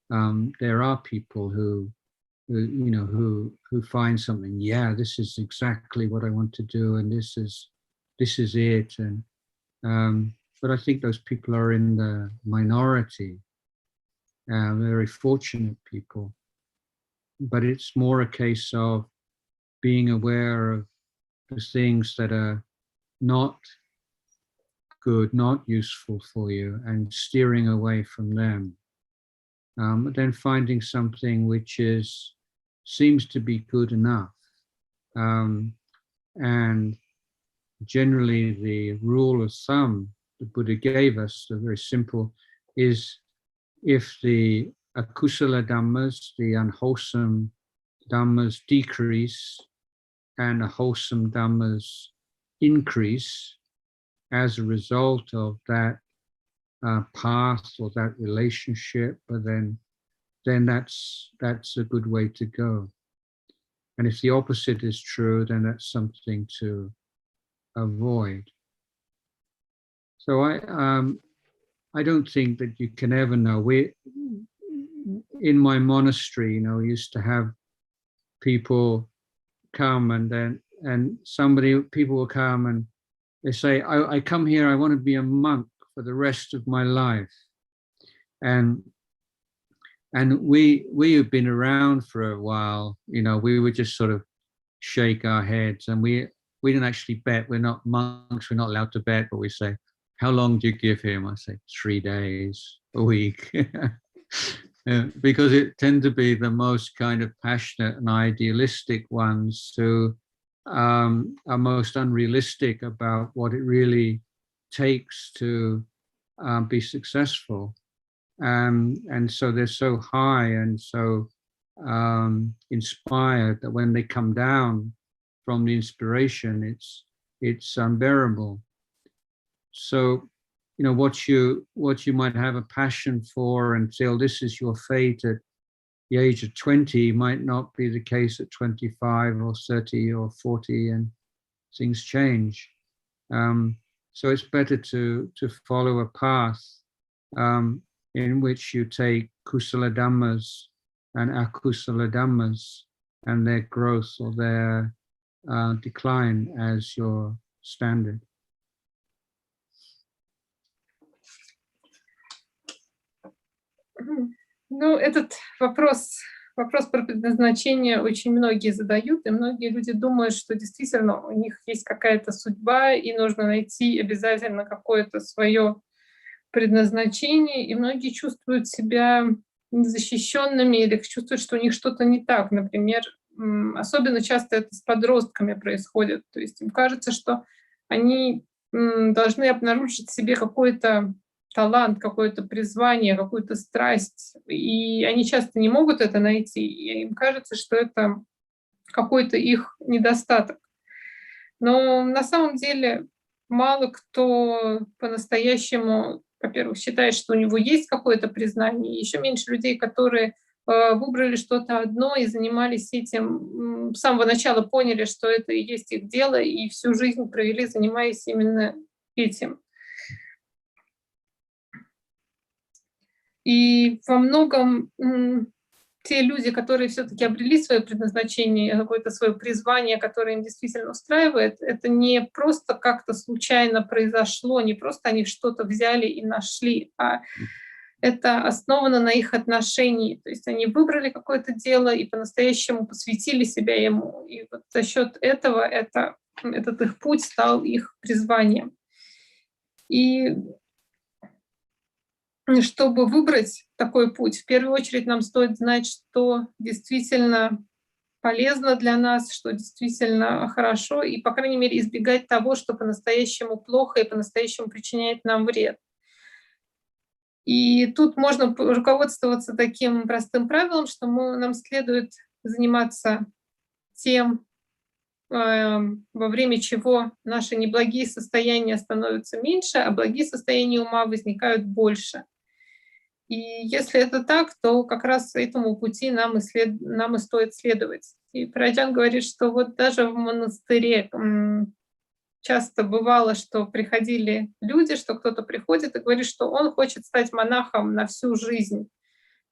there are people who find something. Yeah, this is exactly what I want to do, and this is it. And but I think those people are in the minority. Very fortunate people. But it's more a case of being aware of the things that are not good, not useful for you, and steering away from them. But then finding something which seems to be good enough. And generally the rule of thumb the Buddha gave us, the very simple, is if the akusala dhammas, the unwholesome dhammas, decrease and the wholesome dhammas increase as a result of that path or that relationship, but then that's a good way to go. And if the opposite is true, then that's something to avoid. So I don't think that you can ever know. In my monastery, we used to have people come, and people will come and they say, I come here, I want to be a monk for the rest of my life. And we have been around for a while, we would just sort of shake our heads, and we didn't actually bet. We're not monks, we're not allowed to bet, but we say, how long do you give him? I say 3 days a week. Because it tend to be the most kind of passionate and idealistic ones who are most unrealistic about what it really takes to be successful. And so they're so high and so inspired that when they come down from the inspiration, it's unbearable. So, what you might have a passion for and feel this is your fate at the age of 20 might not be the case at 25 or 30 or 40, and things change. So it's better to follow a path in which you take kusala dhammas and akusala dhammas and their growth or their decline as your standard. Этот вопрос про предназначение очень многие задают, и многие люди думают, что действительно у них есть какая-то судьба, и нужно найти обязательно какое-то свое предназначение, и многие чувствуют себя незащищенными или чувствуют, что у них что-то не так. Например, особенно часто это с подростками происходит. То есть им кажется, что они должны обнаружить в себе какой-то талант, какое-то призвание, какую-то страсть, и они часто не могут это найти, и им кажется, что это какой-то их недостаток. Но на самом деле мало кто по-настоящему, во-первых, считает, что у него есть какое-то признание, еще меньше людей, которые выбрали что-то одно и занимались этим, с самого начала поняли, что это и есть их дело, и всю жизнь провели, занимаясь именно этим. И во многом те люди, которые все-таки обрели свое предназначение, какое-то свое призвание, которое им действительно устраивает, это не просто как-то случайно произошло, не просто они что-то взяли и нашли, а это основано на их отношении. То есть они выбрали какое-то дело и по-настоящему посвятили себя ему. И вот за счет этого этот их путь стал их призванием. И чтобы выбрать такой путь, в первую очередь нам стоит знать, что действительно полезно для нас, что действительно хорошо, и, по крайней мере, избегать того, что по-настоящему плохо и по-настоящему причиняет нам вред. И тут можно руководствоваться таким простым правилом, что нам следует заниматься тем, во время чего наши неблагие состояния становятся меньше, а благие состояния ума возникают больше. И если это так, то как раз этому пути нам и стоит следовать. И Праджан говорит, что вот даже в монастыре часто бывало, что приходили люди, что кто-то приходит и говорит, что он хочет стать монахом на всю жизнь.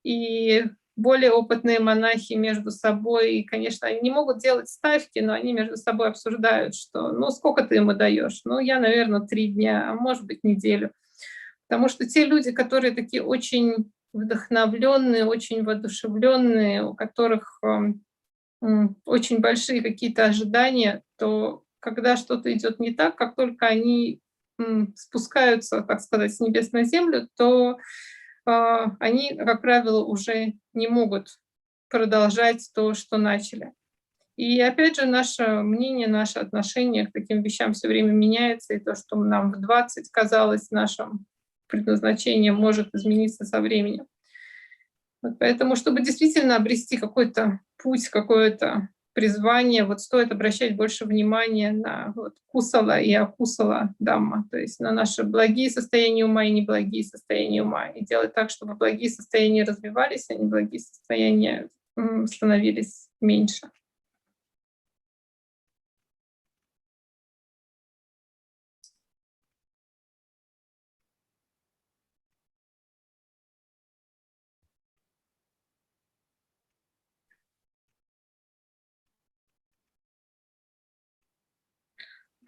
И более опытные монахи между собой, конечно, они не могут делать ставки, но они между собой обсуждают, что ну сколько ты ему даешь? Ну, я, наверное, 3 дня, а может быть, неделю. Потому что те люди, которые такие очень вдохновленные, очень воодушевленные, у которых очень большие какие-то ожидания, то когда что-то идет не так, как только они спускаются, так сказать, с небес на землю, то они, как правило, уже не могут продолжать то, что начали. И опять же, наше мнение, наше отношение к таким вещам все время меняется, и то, что нам в 20 казалось нашим предназначением, может измениться со временем. Вот поэтому, чтобы действительно обрести какой-то путь, какое-то призвание, вот стоит обращать больше внимания на вот кусала и акусала дамма, то есть на наши благие состояния ума и неблагие состояния ума, и делать так, чтобы благие состояния развивались, а неблагие состояния становились меньше.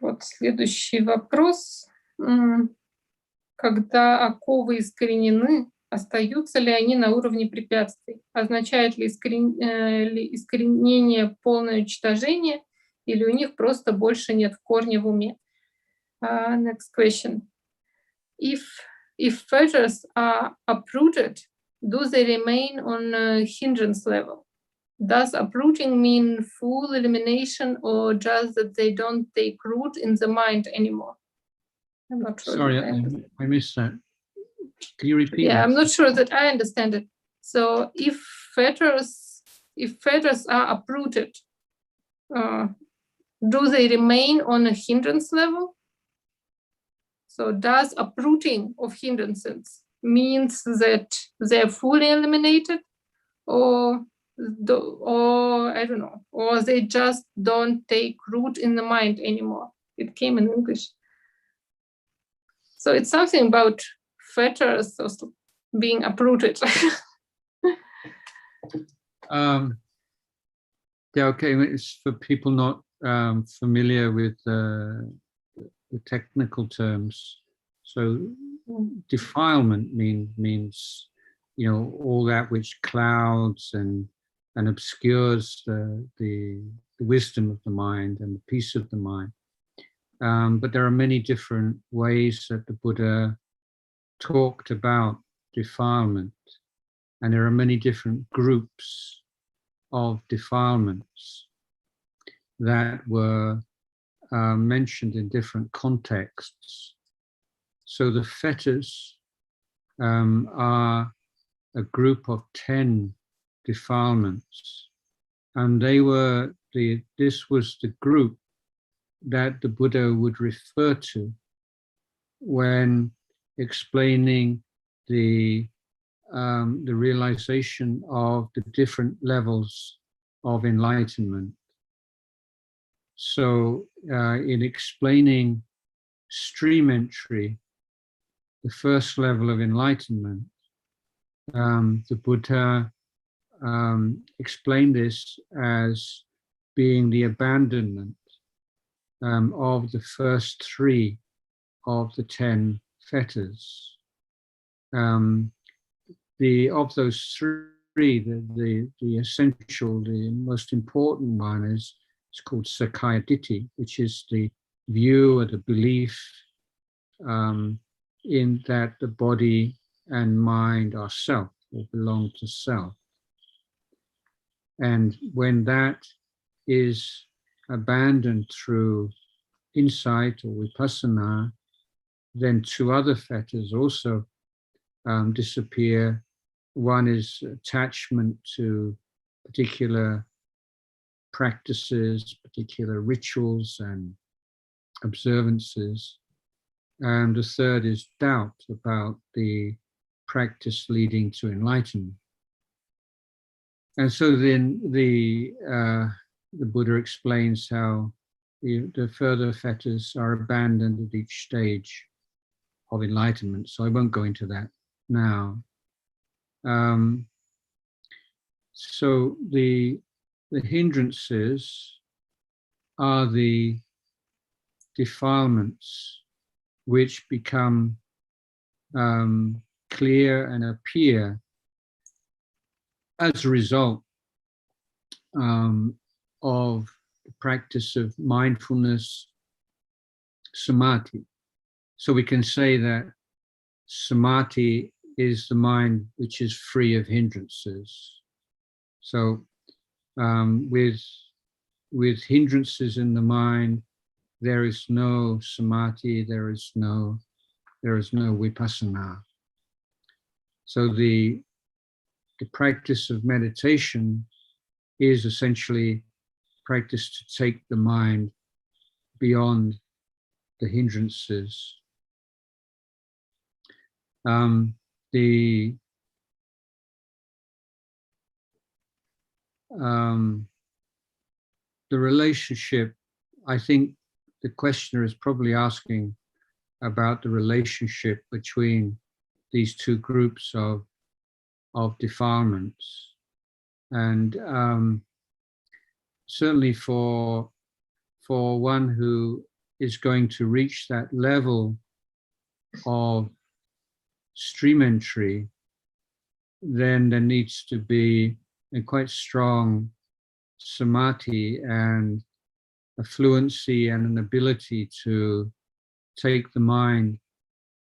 Вот следующий вопрос. Когда оковы искоренены, остаются ли они на уровне препятствий? Означает ли искоренение полное уничтожение, или у них просто больше нет корня в уме? Next question. If fetters are uprooted, do they remain on a hindrance level? Does uprooting mean full elimination, or just that they don't take root in the mind anymore? I'm not sure. Sorry, I missed that. Can you repeat? Yeah, that? I'm not sure that I understand it. So if fetters are uprooted, do they remain on a hindrance level? So does uprooting of hindrances means that they're fully eliminated, or I don't know, or they just don't take root in the mind anymore? It came in English. So it's something about fetters being uprooted. Yeah, okay. It's for people not familiar with the technical terms. So defilement means all that which clouds and obscures the wisdom of the mind and the peace of the mind. But there are many different ways that the Buddha talked about defilement, and there are many different groups of defilements that were mentioned in different contexts. So the fetters are a group of 10 defilements, and this was the group that the Buddha would refer to when explaining the realization of the different levels of enlightenment. So in explaining stream entry, the first level of enlightenment, the Buddha explained this as being the abandonment of the first 3 of the 10 fetters. Of those 3, the essential, the most important one is called Sakaya Ditti, which is the view or the belief in that the body and mind are self, or belong to self. And when that is abandoned through insight or vipassana, then 2 other fetters also disappear. One is attachment to particular practices, particular rituals and observances. And the third is doubt about the practice leading to enlightenment. And so then the Buddha explains how the further fetters are abandoned at each stage of enlightenment. So I won't go into that now. So the hindrances are the defilements which become clear and appear as a result of the practice of mindfulness, samadhi. So we can say that samadhi is the mind which is free of hindrances. So with hindrances in the mind, there is no samadhi, there is no vipassana. So the practice of meditation is essentially practice to take the mind beyond the hindrances. The relationship, I think the questioner is probably asking about the relationship between these two groups of defilements. And certainly for one who is going to reach that level of stream entry, then there needs to be a quite strong samadhi and a fluency and an ability to take the mind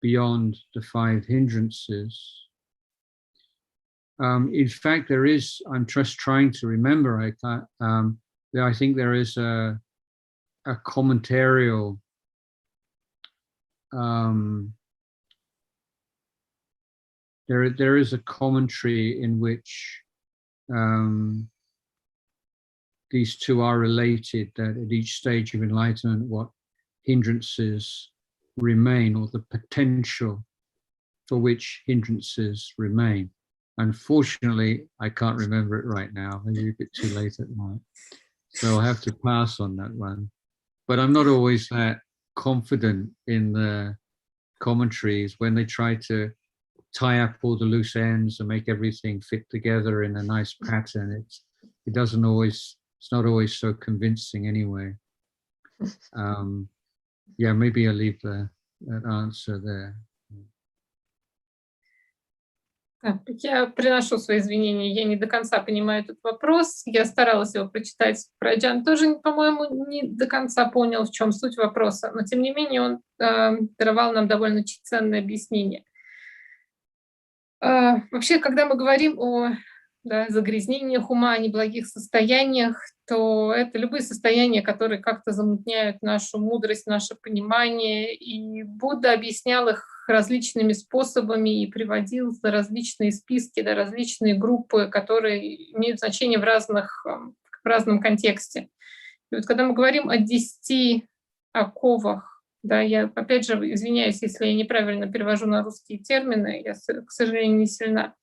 beyond the five hindrances. In fact, there is, I'm just trying to remember, I think there is a commentarial there is a commentary in which these two are related, that at each stage of enlightenment, what hindrances remain, or the potential for which hindrances remain. Unfortunately, I can't remember it right now. Maybe a bit too late at night. So I'll have to pass on that one. But I'm not always that confident in the commentaries when they try to tie up all the loose ends and make everything fit together in a nice pattern. It doesn't always, it's not always so convincing anyway. Yeah, maybe I'll leave that answer there. Так, я приношу свои извинения, я не до конца понимаю этот вопрос. Я старалась его прочитать. Про Аджан тоже, по-моему, не до конца понял, в чем суть вопроса, но тем не менее он даровал нам довольно ценное объяснение. Вообще, когда мы говорим о загрязнениях ума, неблагих состояниях, то это любые состояния, которые как-то замутняют нашу мудрость, наше понимание. И Будда объяснял их различными способами и приводил различные списки, различные группы, которые имеют значение в разном контексте. И вот когда мы говорим о 10 оковах, я опять же извиняюсь, если я неправильно перевожу на русские термины, я, к сожалению, не сильна.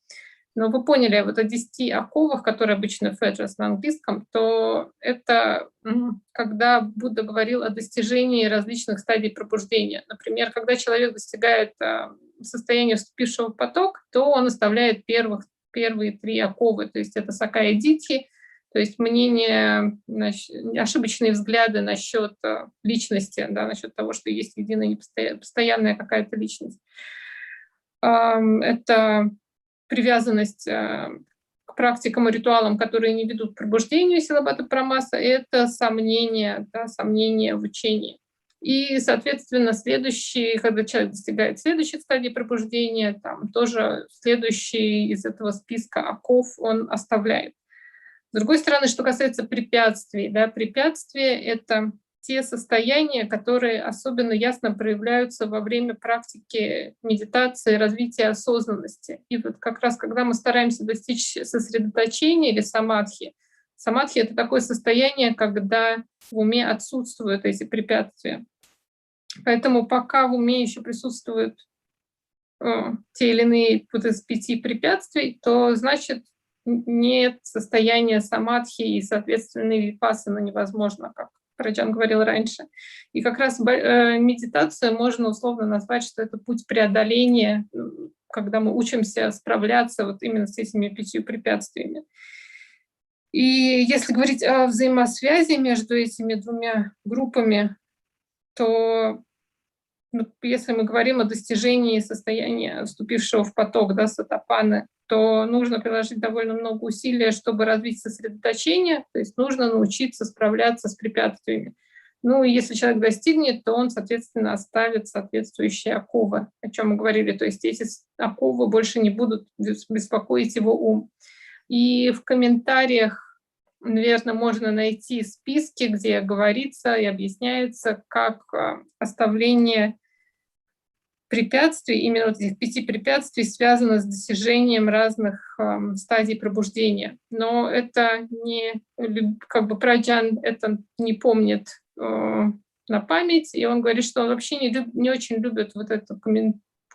Но вы поняли, вот о 10 оковах, которые обычно fetters на английском, то это когда Будда говорил о достижении различных стадий пробуждения. Например, когда человек достигает состояния вступившего в поток, то он оставляет первые 3 оковы, то есть это сакая дитхи, то есть мнение, ошибочные взгляды насчет личности, насчет того, что есть единая постоянная какая-то личность. Это привязанность к практикам и ритуалам, которые не ведут к пробуждению силабата прамаса, это сомнение в учении. И, соответственно, когда человек достигает следующей стадии пробуждения, там тоже следующий из этого списка оков он оставляет. С другой стороны, что касается препятствий, препятствия — это те состояния, которые особенно ясно проявляются во время практики медитации, развития осознанности. И вот как раз, когда мы стараемся достичь сосредоточения или самадхи, Самадхи — это такое состояние, когда в уме отсутствуют эти препятствия. Поэтому пока в уме еще присутствуют те или иные вот из 5 препятствий, то значит нет состояния самадхи, и, соответственно, випассана невозможно, как Раджан говорил раньше. И как раз медитацию можно условно назвать, что это путь преодоления, когда мы учимся справляться вот именно с этими 5 препятствиями. И если говорить о взаимосвязи между этими двумя группами, то если мы говорим о достижении состояния вступившего в поток, да, сатапаны, то нужно приложить довольно много усилий, чтобы развить сосредоточение, то есть нужно научиться справляться с препятствиями. Ну и если человек достигнет, то он, соответственно, оставит соответствующие оковы, о чем мы говорили. То есть эти оковы больше не будут беспокоить его ум. И в комментариях, наверное, можно найти списки, где говорится и объясняется, как оставление препятствий, именно вот этих 5 препятствий, связано с достижением разных стадий пробуждения. Но это не, как бы Праджан это не помнит на память, и он говорит, что он вообще не очень любит вот эту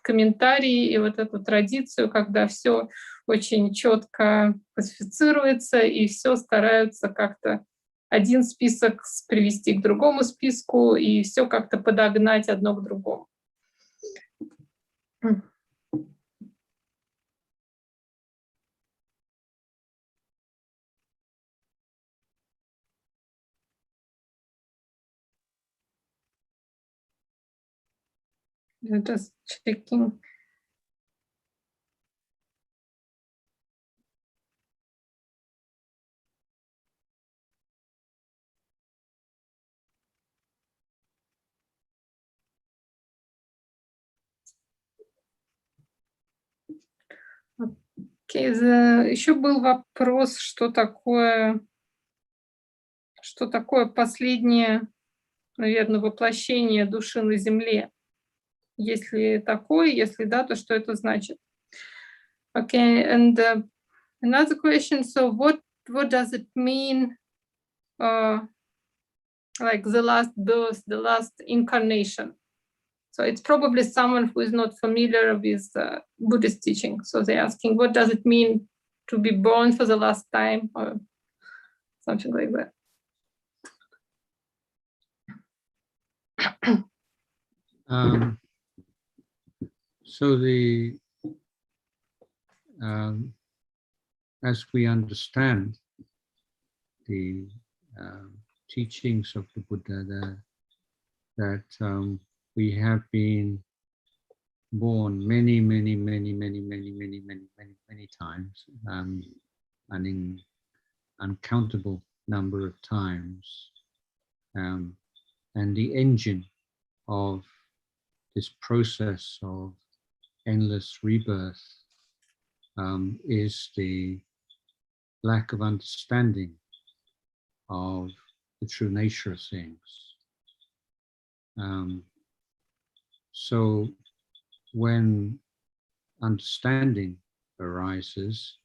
комментарии и вот эту традицию, когда все очень четко классифицируется и все стараются как-то один список привести к другому списку и все как-то подогнать одно к другому. Just checking. Еще был вопрос, что такое последнее, наверное, воплощение души на земле. Если такое, если да, то что это значит? Okay, and another question. So what does it mean, like the last birth, the last incarnation? So it's probably someone who is not familiar with Buddhist teaching. So they're asking, what does it mean to be born for the last time, or something like that. So as we understand the teachings of the Buddha, that we have been born many times, an uncountable number of times, and the engine of this process of endless rebirth is the lack of understanding of the true nature of things. So when understanding arises,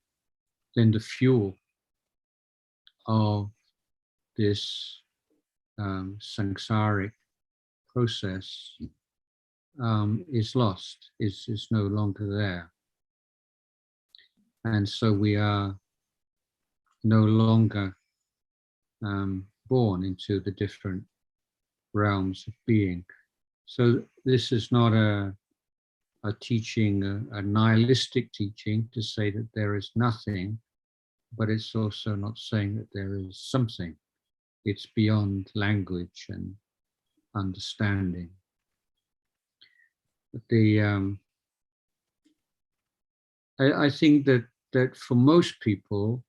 then the fuel of this samsaric process is lost, is no longer there. And so we are no longer born into the different realms of being. So this is not a teaching, a nihilistic teaching to say that there is nothing, but it's also not saying that there is something. It's beyond language and understanding. But I think that for most people,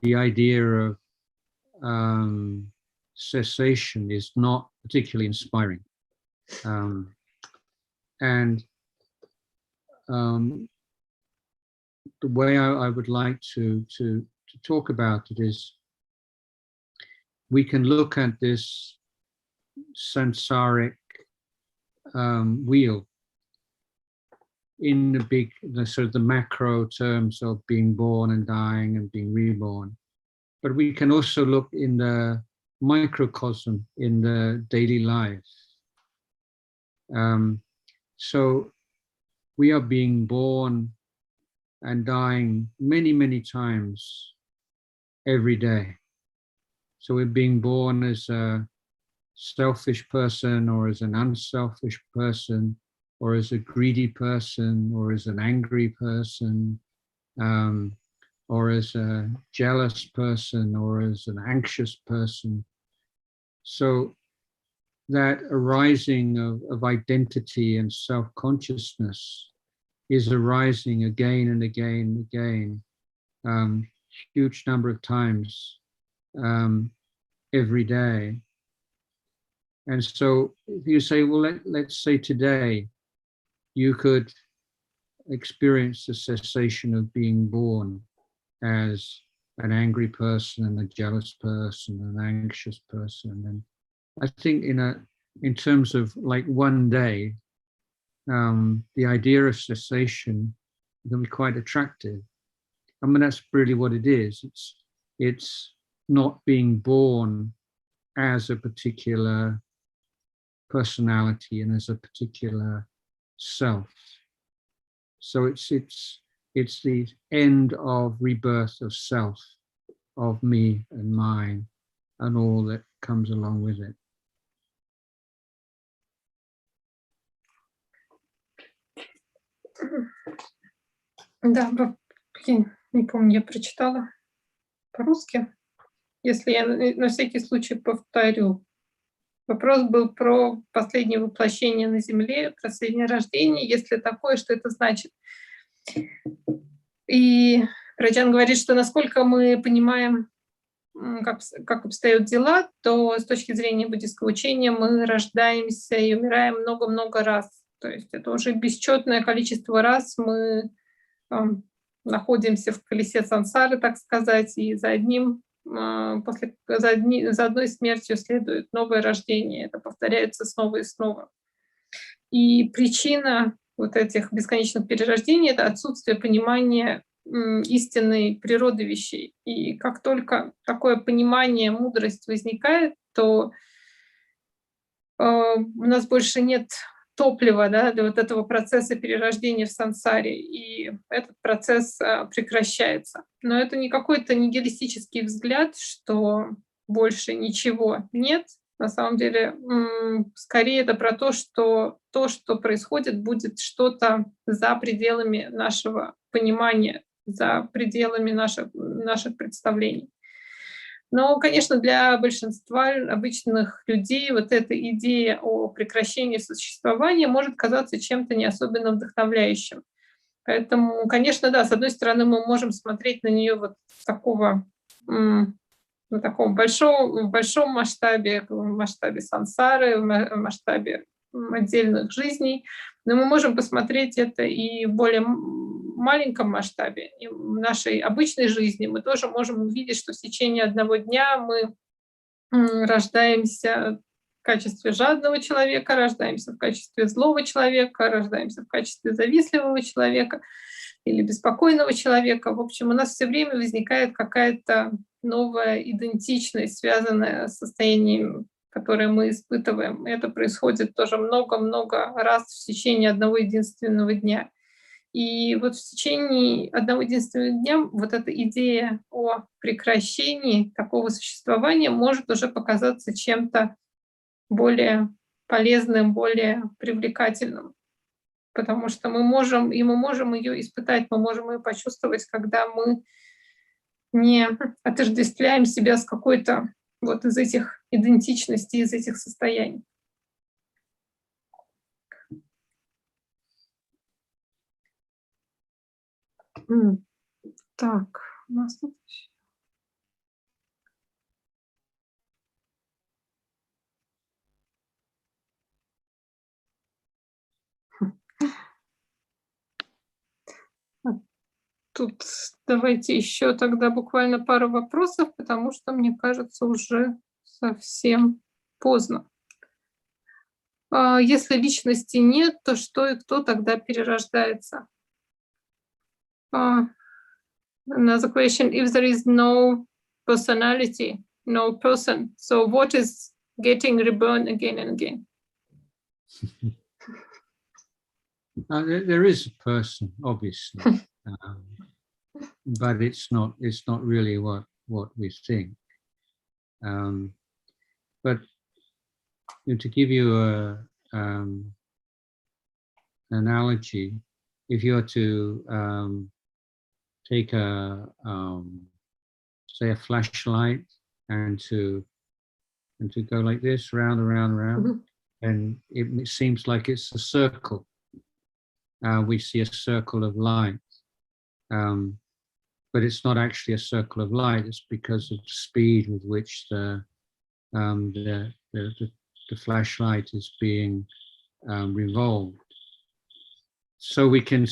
the idea of cessation is not particularly inspiring. And the way I would like to talk about it is, we can look at this samsaric wheel in the sort of the macro terms of being born and dying and being reborn. but we can also look in the microcosm in the daily life. So we are being born and dying many, many times every day. So we're being born as a selfish person, or as an unselfish person, or as a greedy person, or as an angry person, or as a jealous person, or as an anxious person. So that arising of identity and self-consciousness is arising again and again and again, huge number of times every day. And so if you say, well, let's say today you could experience the cessation of being born as an angry person, and a jealous person, an anxious person. And I think in terms of like one day, the idea of cessation can be quite attractive. I mean, that's really what it is. It's not being born as a particular personality and as a particular self. So it's the end of rebirth of self, of me and mine, and all that comes along with it. Да, я не помню, я прочитала по-русски. Если я на всякий случай повторю. Вопрос был про последнее воплощение на Земле, последнее рождение, если такое, что это значит. И Раджан говорит, что насколько мы понимаем, как обстоят дела, то с точки зрения буддийского учения мы рождаемся и умираем много-много раз. То есть это уже бесчетное количество раз мы находимся в колесе сансары, так сказать, и за одной смертью следует новое рождение. Это повторяется снова и снова. И причина вот этих бесконечных перерождений — это отсутствие понимания истинной природы вещей. И как только такое понимание, мудрость возникает, то у нас больше нет топлива, да, для вот этого процесса перерождения в сансаре, и этот процесс прекращается. Но это не какой-то нигилистический взгляд, что больше ничего нет. На самом деле, скорее это про то, что происходит, будет что-то за пределами нашего понимания, за пределами наших представлений. Но, конечно, для большинства обычных людей вот эта идея о прекращении существования может казаться чем-то не особенно вдохновляющим. Поэтому, конечно, да, с одной стороны, мы можем смотреть на нее вот на таком большом масштабе, в масштабе сансары, в масштабе отдельных жизней, но мы можем посмотреть это и в более маленьком масштабе. И в нашей обычной жизни мы тоже можем увидеть, что в течение одного дня мы рождаемся в качестве жадного человека, рождаемся в качестве злого человека, рождаемся в качестве завистливого человека или беспокойного человека. В общем, у нас все время возникает какая-то новая идентичность, связанная с состоянием, которое мы испытываем. Это происходит тоже много-много раз в течение одного единственного дня. И вот в течение одного единственного дня вот эта идея о прекращении такого существования может уже показаться чем-то более полезным, более привлекательным. Потому что мы можем ее испытать, мы можем ее почувствовать, когда мы не отождествляем себя с какой-то вот из этих идентичностей, из этих состояний. Так, у нас тут Тут давайте еще тогда буквально пару вопросов, потому что, мне кажется, уже совсем поздно. Если личности нет, то что и кто тогда перерождается? Another question: if there is no personality, no person. So what is getting reborn again and again? There is a person, obviously, but it's not really what we think. But to give you an analogy, if you are to take say a flashlight and to go like this, round and round and round, Mhm. and it seems like it's a circle. We see a circle of light, but it's not actually a circle of light. It's because of the speed with which the flashlight is being revolved. So we can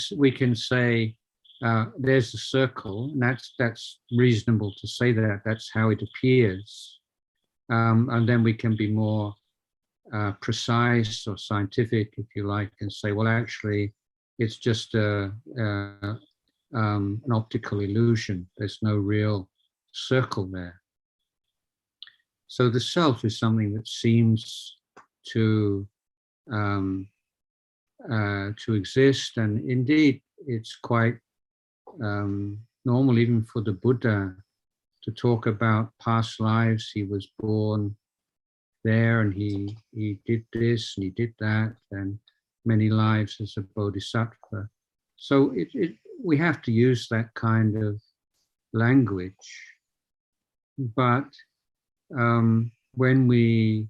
say there's a circle, and that's reasonable to say that. That's how it appears, and then we can be more precise or scientific, if you like, and say, well, actually, it's just an optical illusion. There's no real circle there. So the self is something that seems to exist, and indeed, it's quite normal, even for the Buddha, to talk about past lives. He was born there, and he did this, and he did that, and many lives as a bodhisattva. So we have to use that kind of language. But when we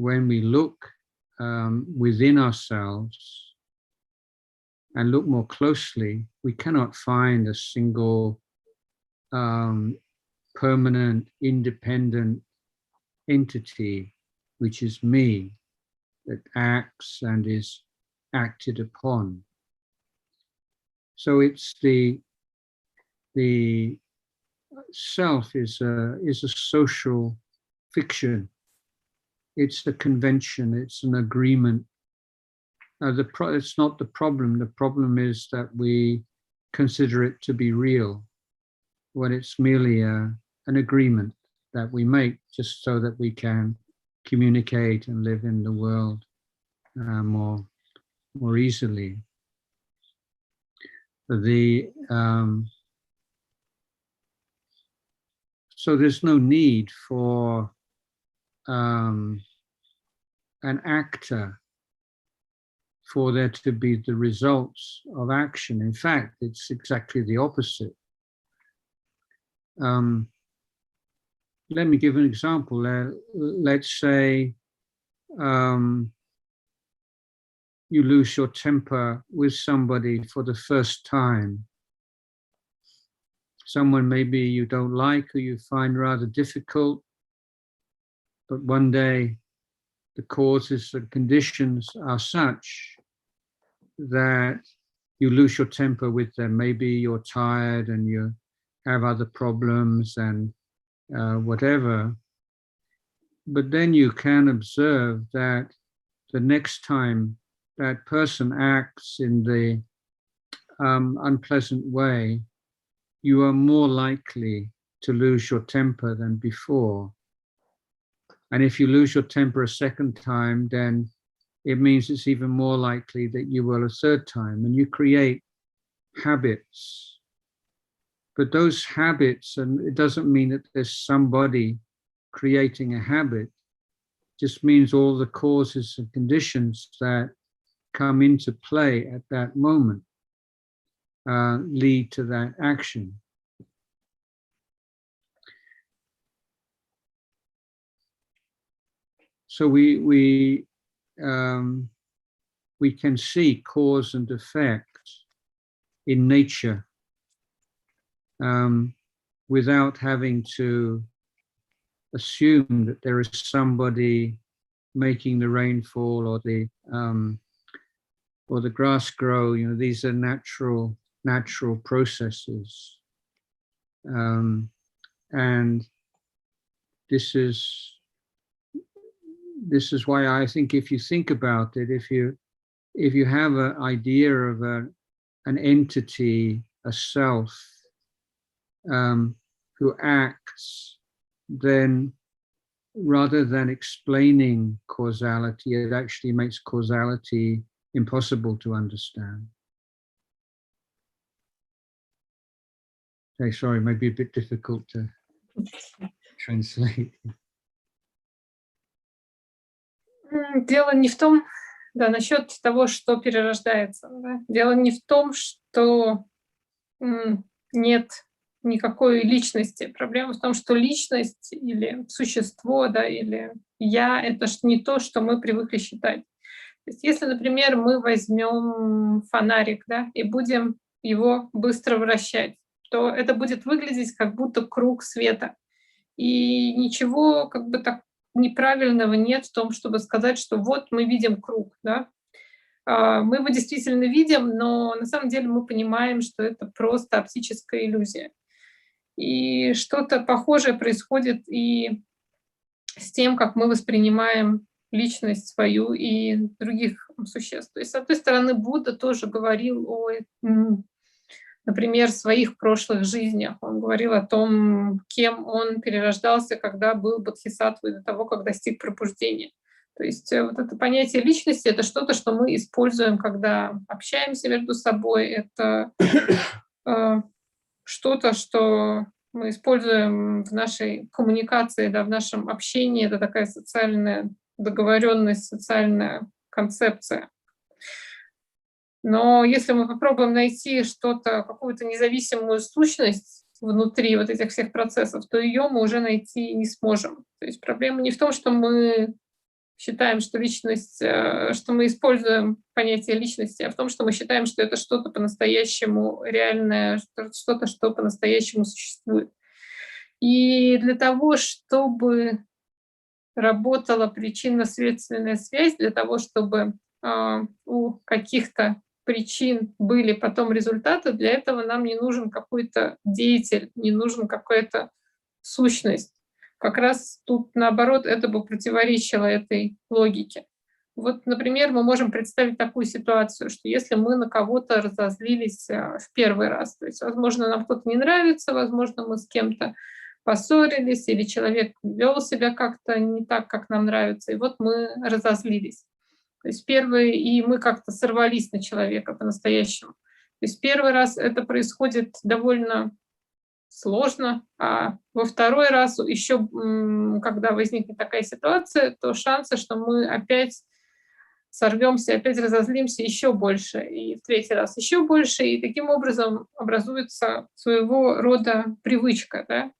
look within ourselves and look more closely, we cannot find a single permanent, independent entity, which is me, that acts and is acted upon. So it's the self is a social fiction. It's a convention. It's an agreement. It's not the problem. The problem is that we consider it to be real, when it's merely an agreement that we make just so that we can communicate and live in the world more easily. So there's no need for an actor for there to be the results of action. In fact, it's exactly the opposite. Let me give an example. Let's say you lose your temper with somebody for the first time. Someone maybe you don't like or you find rather difficult, but one day the causes and conditions are such that you lose your temper with them. Maybe you're tired and you have other problems and whatever. But then you can observe that the next time that person acts in the unpleasant way, you are more likely to lose your temper than before. And if you lose your temper a second time, then it means it's even more likely that you will a third time, and you create habits. But those habits, and it doesn't mean that there's somebody creating a habit, just means all the causes and conditions that come into play at that moment lead to that action. So we can see cause and effect in nature without having to assume that there is somebody making the rain fall or the grass grow. You know, these are natural processes, and this is why I think, if you think about it, if you have an idea of an entity, a self, who acts, then rather than explaining causality, it actually makes causality impossible to understand. Okay, sorry, maybe a bit difficult to translate. Дело не в том, да, насчет того, что перерождается. Да? Дело не в том, что нет никакой личности. Проблема в том, что личность или существо, да, или я — это не то, что мы привыкли считать. То есть если, например, мы возьмем фонарик, да, и будем его быстро вращать, то это будет выглядеть как будто круг света. И ничего как бы так неправильного нет в том, чтобы сказать, что вот мы видим круг, да. Мы его действительно видим, но на самом деле мы понимаем, что это просто оптическая иллюзия. И что-то похожее происходит и с тем, как мы воспринимаем личность свою и других существ. То есть, с одной стороны, Будда тоже говорил о, например, своих прошлых жизнях. Он говорил о том, кем он перерождался, когда был бодхисаттвой, до того, как достиг пробуждения. То есть вот это понятие личности — это что-то, что мы используем, когда общаемся между собой. Это что-то, что мы используем в нашей коммуникации, да, в нашем общении. Это такая социальная договоренность, социальная концепция. Но если мы попробуем найти что-то, какую-то независимую сущность внутри вот этих всех процессов, то ее мы уже найти не сможем. То есть проблема не в том, что мы считаем, что личность, что мы используем понятие личности, а в том, что мы считаем, что это что-то по-настоящему реальное, что-то, что по-настоящему существует. И для того, чтобы работала причинно-следственная связь, для того, чтобы у каких-то причин были потом результаты, для этого нам не нужен какой-то деятель, не нужен какая-то сущность. Как раз тут, наоборот, это бы противоречило этой логике. Вот, например, мы можем представить такую ситуацию, что если мы на кого-то разозлились в первый раз, то есть, возможно, нам кто-то не нравится, возможно, мы с кем-то поссорились, или человек вел себя как-то не так, как нам нравится, и вот мы разозлились. То есть и мы как-то сорвались на человека по-настоящему. То есть первый раз это происходит довольно сложно, а во второй раз еще, когда возникнет такая ситуация, то шансы, что мы опять сорвемся, опять разозлимся, еще больше, и в третий раз еще больше, и таким образом образуется своего рода привычка, да?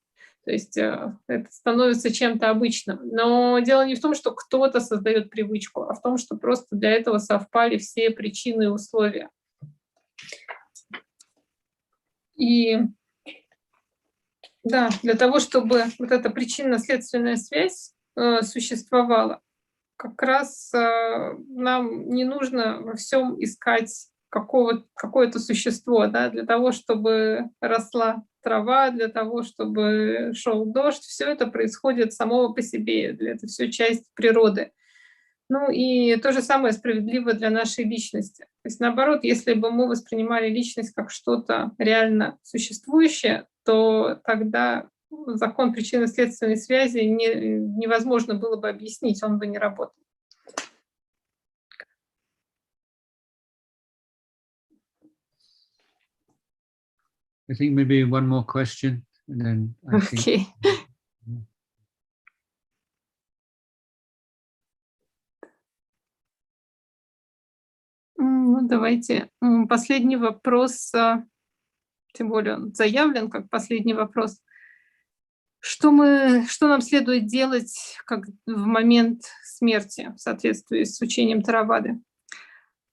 То есть это становится чем-то обычным. Но дело не в том, что кто-то создает привычку, а в том, что просто для этого совпали все причины и условия. И да, для того, чтобы вот эта причинно-следственная связь существовала, как раз нам не нужно во всем искать какое-то существо, да, для того, чтобы росла трава, для того, чтобы шел дождь. Все это происходит само по себе, это все часть природы. Ну и то же самое справедливо для нашей личности. То есть наоборот, если бы мы воспринимали личность как что-то реально существующее, то тогда закон причинно-следственной связи невозможно было бы объяснить, он бы не работал. I think maybe one more question, and then I think. Ну, давайте последний вопрос, тем более он заявлен как последний вопрос. Что нам следует делать в момент смерти в соответствии с учением Theravada?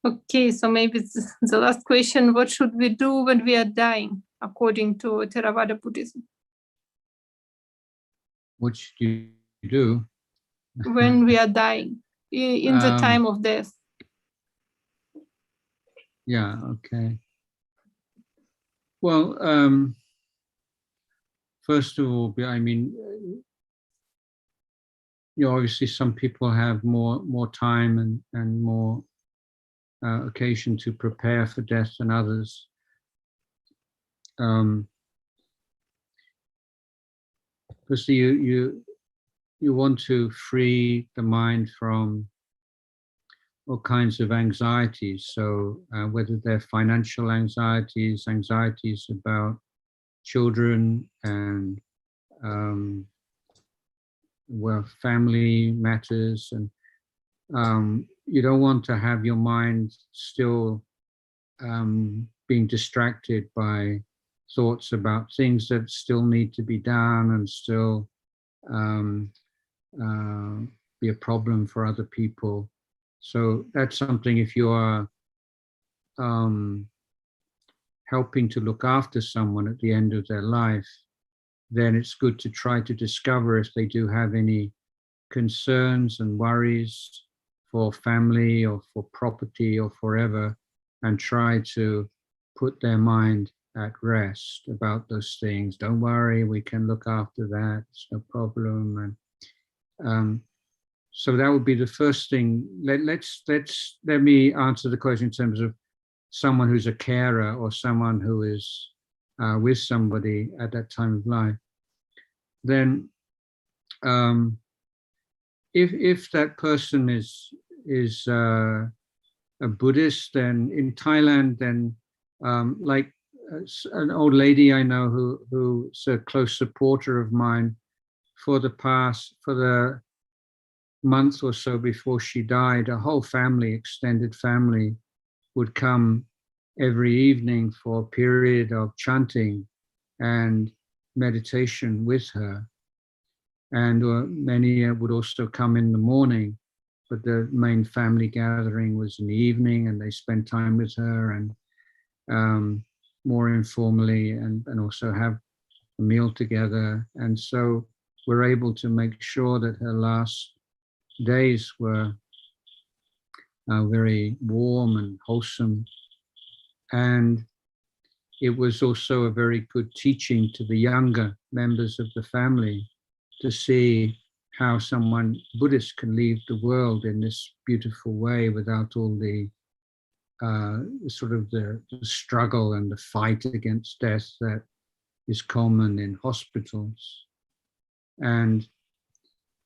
Okay, so maybe the last question: what should we do when we are dying, according to Theravada Buddhism? What should you do when we are dying, in the time of death? Yeah, okay. Well, first of all, I mean, obviously some people have more time and more occasion to prepare for death than others. because you want to free the mind from all kinds of anxieties. So whether they're financial anxieties, anxieties about children and well, family matters, and you don't want to have your mind still being distracted by thoughts about things that still need to be done and still be a problem for other people. So that's something, if you are helping to look after someone at the end of their life, then it's good to try to discover if they do have any concerns and worries for family or for property or forever, and try to put their mind at rest about those things. Don't worry, we can look after that, it's no problem. And so that would be the first thing. Let me answer the question in terms of someone who's a carer or someone who is with somebody at that time of life. Then if that person is a Buddhist, then in Thailand, then like an old lady I know who's a close supporter of mine, for the month or so before she died, a whole family, extended family, would come every evening for a period of chanting and meditation with her. And many would also come in the morning, but the main family gathering was in the evening, and they spent time with her and more informally, and also have a meal together. And so we're able to make sure that her last days were very warm and wholesome. And it was also a very good teaching to the younger members of the family to see how someone Buddhist can leave the world in this beautiful way without all the sort of the struggle and the fight against death that is common in hospitals. And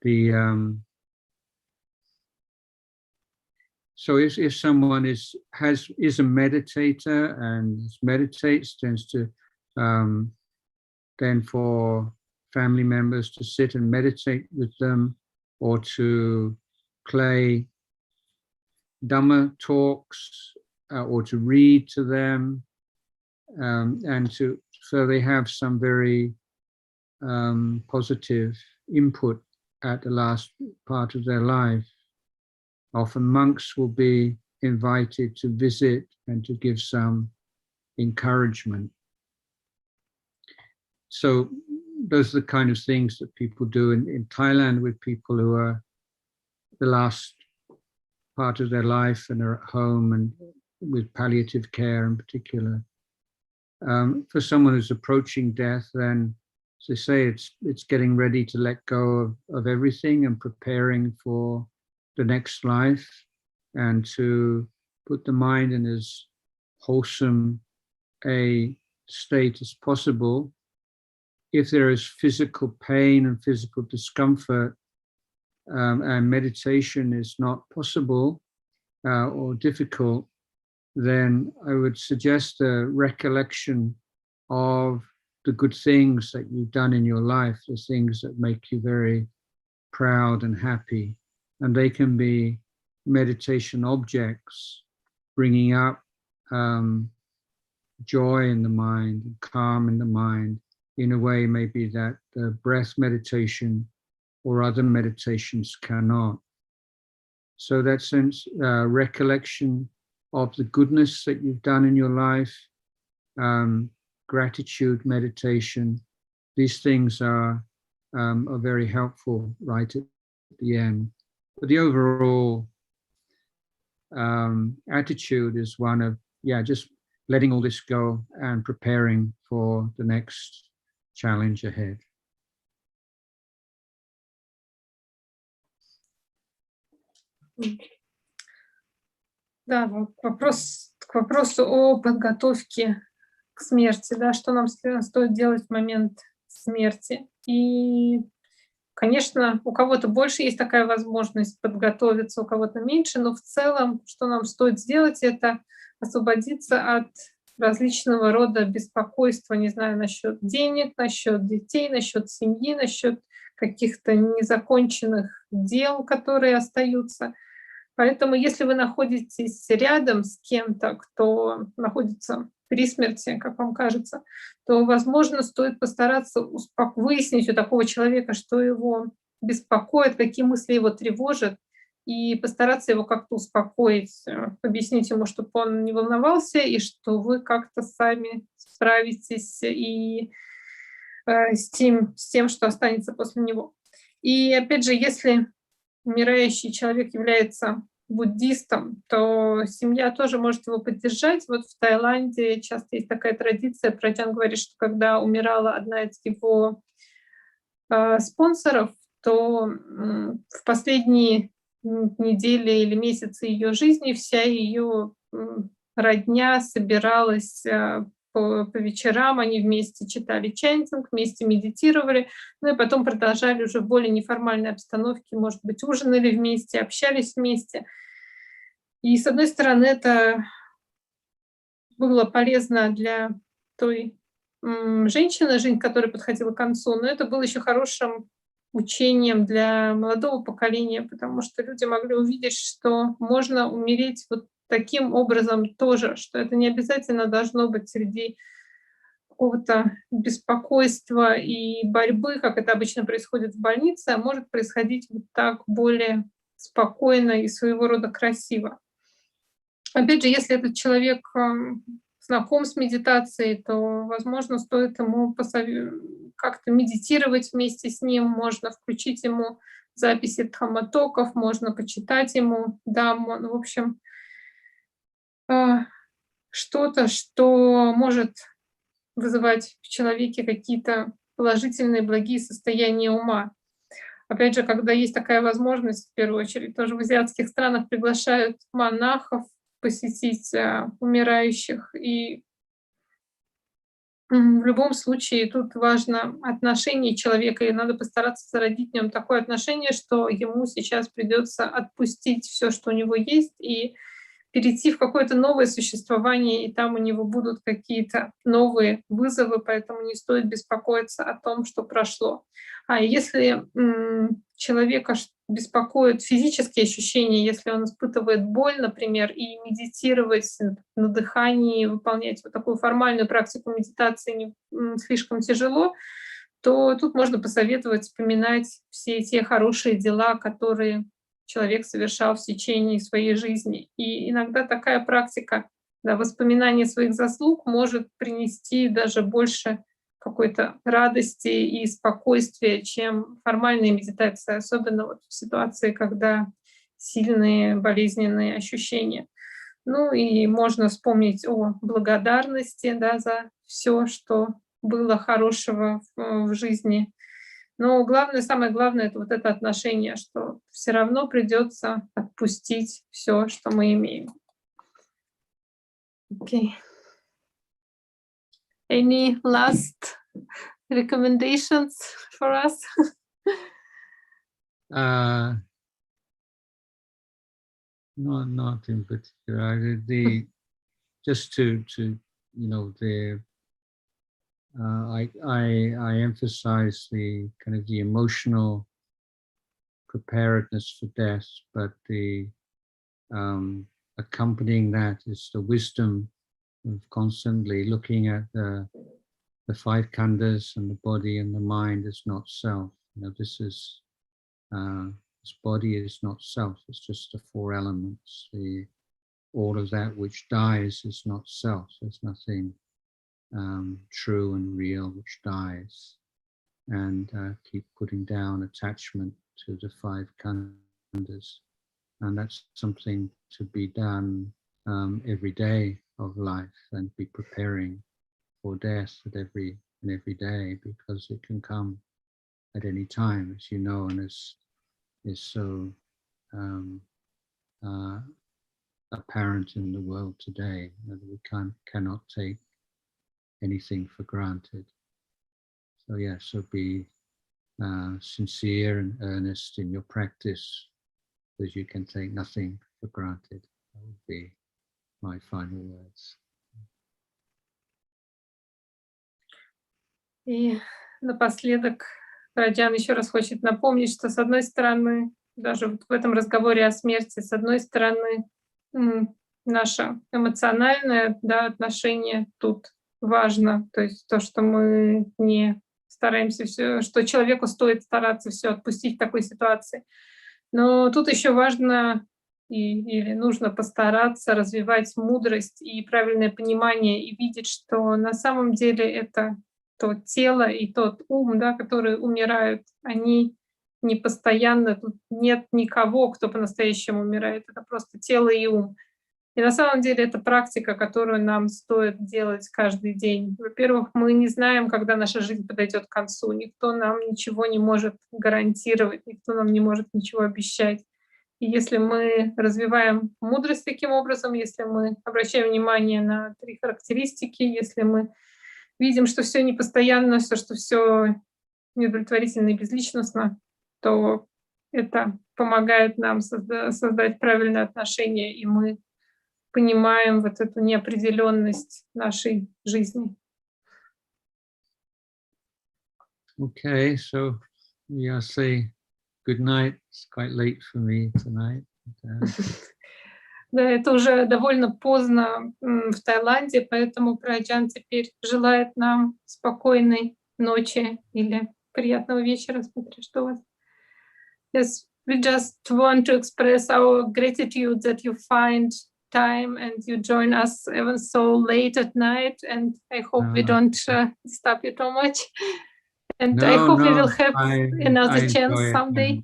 the so if someone is a meditator and meditates, tends to then for family members to sit and meditate with them, or to play Dhamma talks, or to read to them, and so they have some very positive input at the last part of their life. Often monks will be invited to visit and to give some encouragement. So those are the kind of things that people do in Thailand with people who are the last part of their life and are at home, and with palliative care in particular. For someone who's approaching death, then, as they say, it's getting ready to let go of everything and preparing for the next life, and to put the mind in as wholesome a state as possible. If there is physical pain and physical discomfort, and meditation is not possible or difficult, then I would suggest a recollection of the good things that you've done in your life, the things that make you very proud and happy. And they can be meditation objects, bringing up joy in the mind, calm in the mind, in a way maybe that the breath meditation or other meditations cannot. So that sense, recollection of the goodness that you've done in your life, gratitude meditation, these things are very helpful right at the end. But the overall attitude is one of, just letting all this go and preparing for the next challenge ahead. Да, к вопросу о подготовке к смерти, да, что нам стоит делать в момент смерти. И, конечно, у кого-то больше есть такая возможность подготовиться, у кого-то меньше, но в целом, что нам стоит сделать, это освободиться от различного рода беспокойства, не знаю, насчет денег, насчет детей, насчет семьи, насчет каких-то незаконченных дел, которые остаются. Поэтому, если вы находитесь рядом с кем-то, кто находится при смерти, как вам кажется, то, возможно, стоит постараться выяснить у такого человека, что его беспокоит, какие мысли его тревожат, и постараться его как-то успокоить, объяснить ему, чтобы он не волновался, и что вы как-то сами справитесь и с тем, что останется после него. И опять же, если умирающий человек является буддистом, то семья тоже может его поддержать. Вот в Таиланде часто есть такая традиция. Праджан говорит, что когда умирала одна из его спонсоров, то в последние недели или месяцы ее жизни вся ее родня собиралась по вечерам, они вместе читали чантинг, вместе медитировали, ну и потом продолжали уже в более неформальной обстановке, может быть, ужинали вместе, общались вместе. И, с одной стороны, это было полезно для той женщины, жизнь которой подходила к концу, но это было еще хорошим учением для молодого поколения, потому что люди могли увидеть, что можно умереть вот таким образом тоже, что это не обязательно должно быть среди какого-то беспокойства и борьбы, как это обычно происходит в больнице, а может происходить вот так более спокойно и своего рода красиво. Опять же, если этот человек знаком с медитацией, то, возможно, стоит ему как-то медитировать вместе с ним, можно включить ему записи дхамматоков, можно почитать ему дамму. Ну, в общем, что-то, что может вызывать в человеке какие-то положительные, благие состояния ума. Опять же, когда есть такая возможность, в первую очередь, тоже в азиатских странах приглашают монахов посетить умирающих. И в любом случае тут важно отношение человека, и надо постараться зародить в нем такое отношение, что ему сейчас придется отпустить все, что у него есть, и перейти в какое-то новое существование, и там у него будут какие-то новые вызовы, поэтому не стоит беспокоиться о том, что прошло. А если человека беспокоят физические ощущения, если он испытывает боль, например, и медитировать на дыхании, выполнять вот такую формальную практику медитации не слишком тяжело, то тут можно посоветовать вспоминать все те хорошие дела, которые человек совершал в течение своей жизни. И иногда такая практика, да, воспоминания своих заслуг может принести даже больше какой-то радости и спокойствия, чем формальная медитация, особенно вот в ситуации, когда сильные болезненные ощущения. Ну и можно вспомнить о благодарности, да, за все, что было хорошего в жизни. Но главное, самое главное — это вот это отношение, что все равно придется отпустить все, что мы имеем. Okay. Any last recommendations for us? Not in particular. Just to I emphasize the kind of the emotional preparedness for death, but the accompanying that is the wisdom of constantly looking at the five khandhas and the body and the mind is not self. This body is not self. It's just the four elements. All of that which dies is not self. There's nothing true and real which dies. And keep putting down attachment to the five khandhas. And that's something to be done every day of life, and be preparing for death at every day, because it can come at any time, as you know, and is so apparent in the world today, that we cannot take anything for granted. So yeah, so be sincere and earnest in your practice, because you can take nothing for granted. That would be my final words. И напоследок Раджан еще раз хочет напомнить, что с одной стороны, даже вот в этом разговоре о смерти, с одной стороны, наше эмоциональное, да, отношение тут важно, то есть то, что мы не стараемся все, что человеку стоит стараться все отпустить в такой ситуации. Но тут еще важно или нужно постараться развивать мудрость и правильное понимание и видеть, что на самом деле это то тело и тот ум, да, которые умирают, они не постоянно, тут нет никого, кто по-настоящему умирает, это просто тело и ум. И на самом деле это практика, которую нам стоит делать каждый день. Во-первых, мы не знаем, когда наша жизнь подойдет к концу. Никто нам ничего не может гарантировать, никто нам не может ничего обещать. И если мы развиваем мудрость таким образом, если мы обращаем внимание на 3 характеристики, если мы видим, что все непостоянно, что все неудовлетворительно и безличностно, то это помогает нам создать правильные отношения, и мы понимаем вот эту неопределенность нашей жизни. Okay, so yeah, say good night. It's quite late for me tonight. Да, это уже довольно поздно в Таиланде, поэтому Праджан теперь желает нам спокойной ночи или приятного вечера, смотря что у вас. Yes, we just want to express our gratitude that you find time and you join us even so late at night, and I hope we don't disturb you too much. And I hope we will have another chance someday.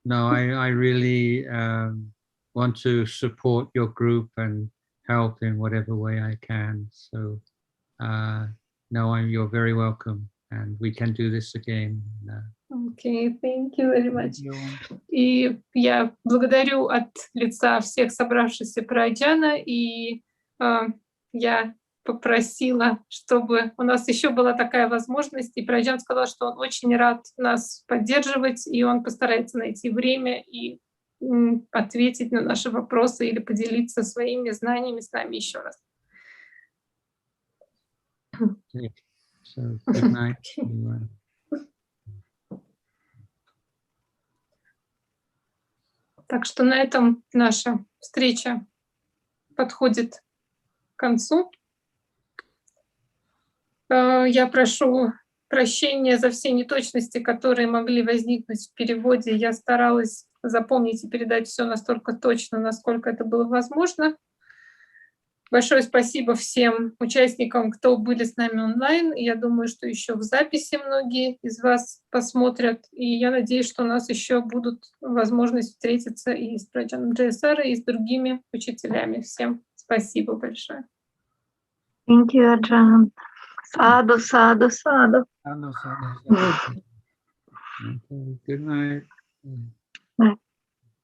No, I really want to support your group and help in whatever way I can. So, no, you're very welcome, and we can do this again. Okay, thank you very much. И я благодарю от лица всех собравшихся Праджана, и я попросила, чтобы у нас еще была такая возможность, и Праджан сказал, что он очень рад нас поддерживать, и он постарается найти время и ответить на наши вопросы или поделиться своими знаниями с нами еще раз. Okay. So, good night. Так что на этом наша встреча подходит к концу. Я прошу прощения за все неточности, которые могли возникнуть в переводе. Я старалась запомнить и передать все настолько точно, насколько это было возможно. Большое спасибо всем участникам, кто были с нами онлайн. Я думаю, что еще в записи многие из вас посмотрят. И я надеюсь, что у нас еще будут возможность встретиться и с Аджаном Джаясаро, и с другими учителями. Всем спасибо большое. Thank you, Аджан. Саду, саду, саду. Okay, good night. Bye.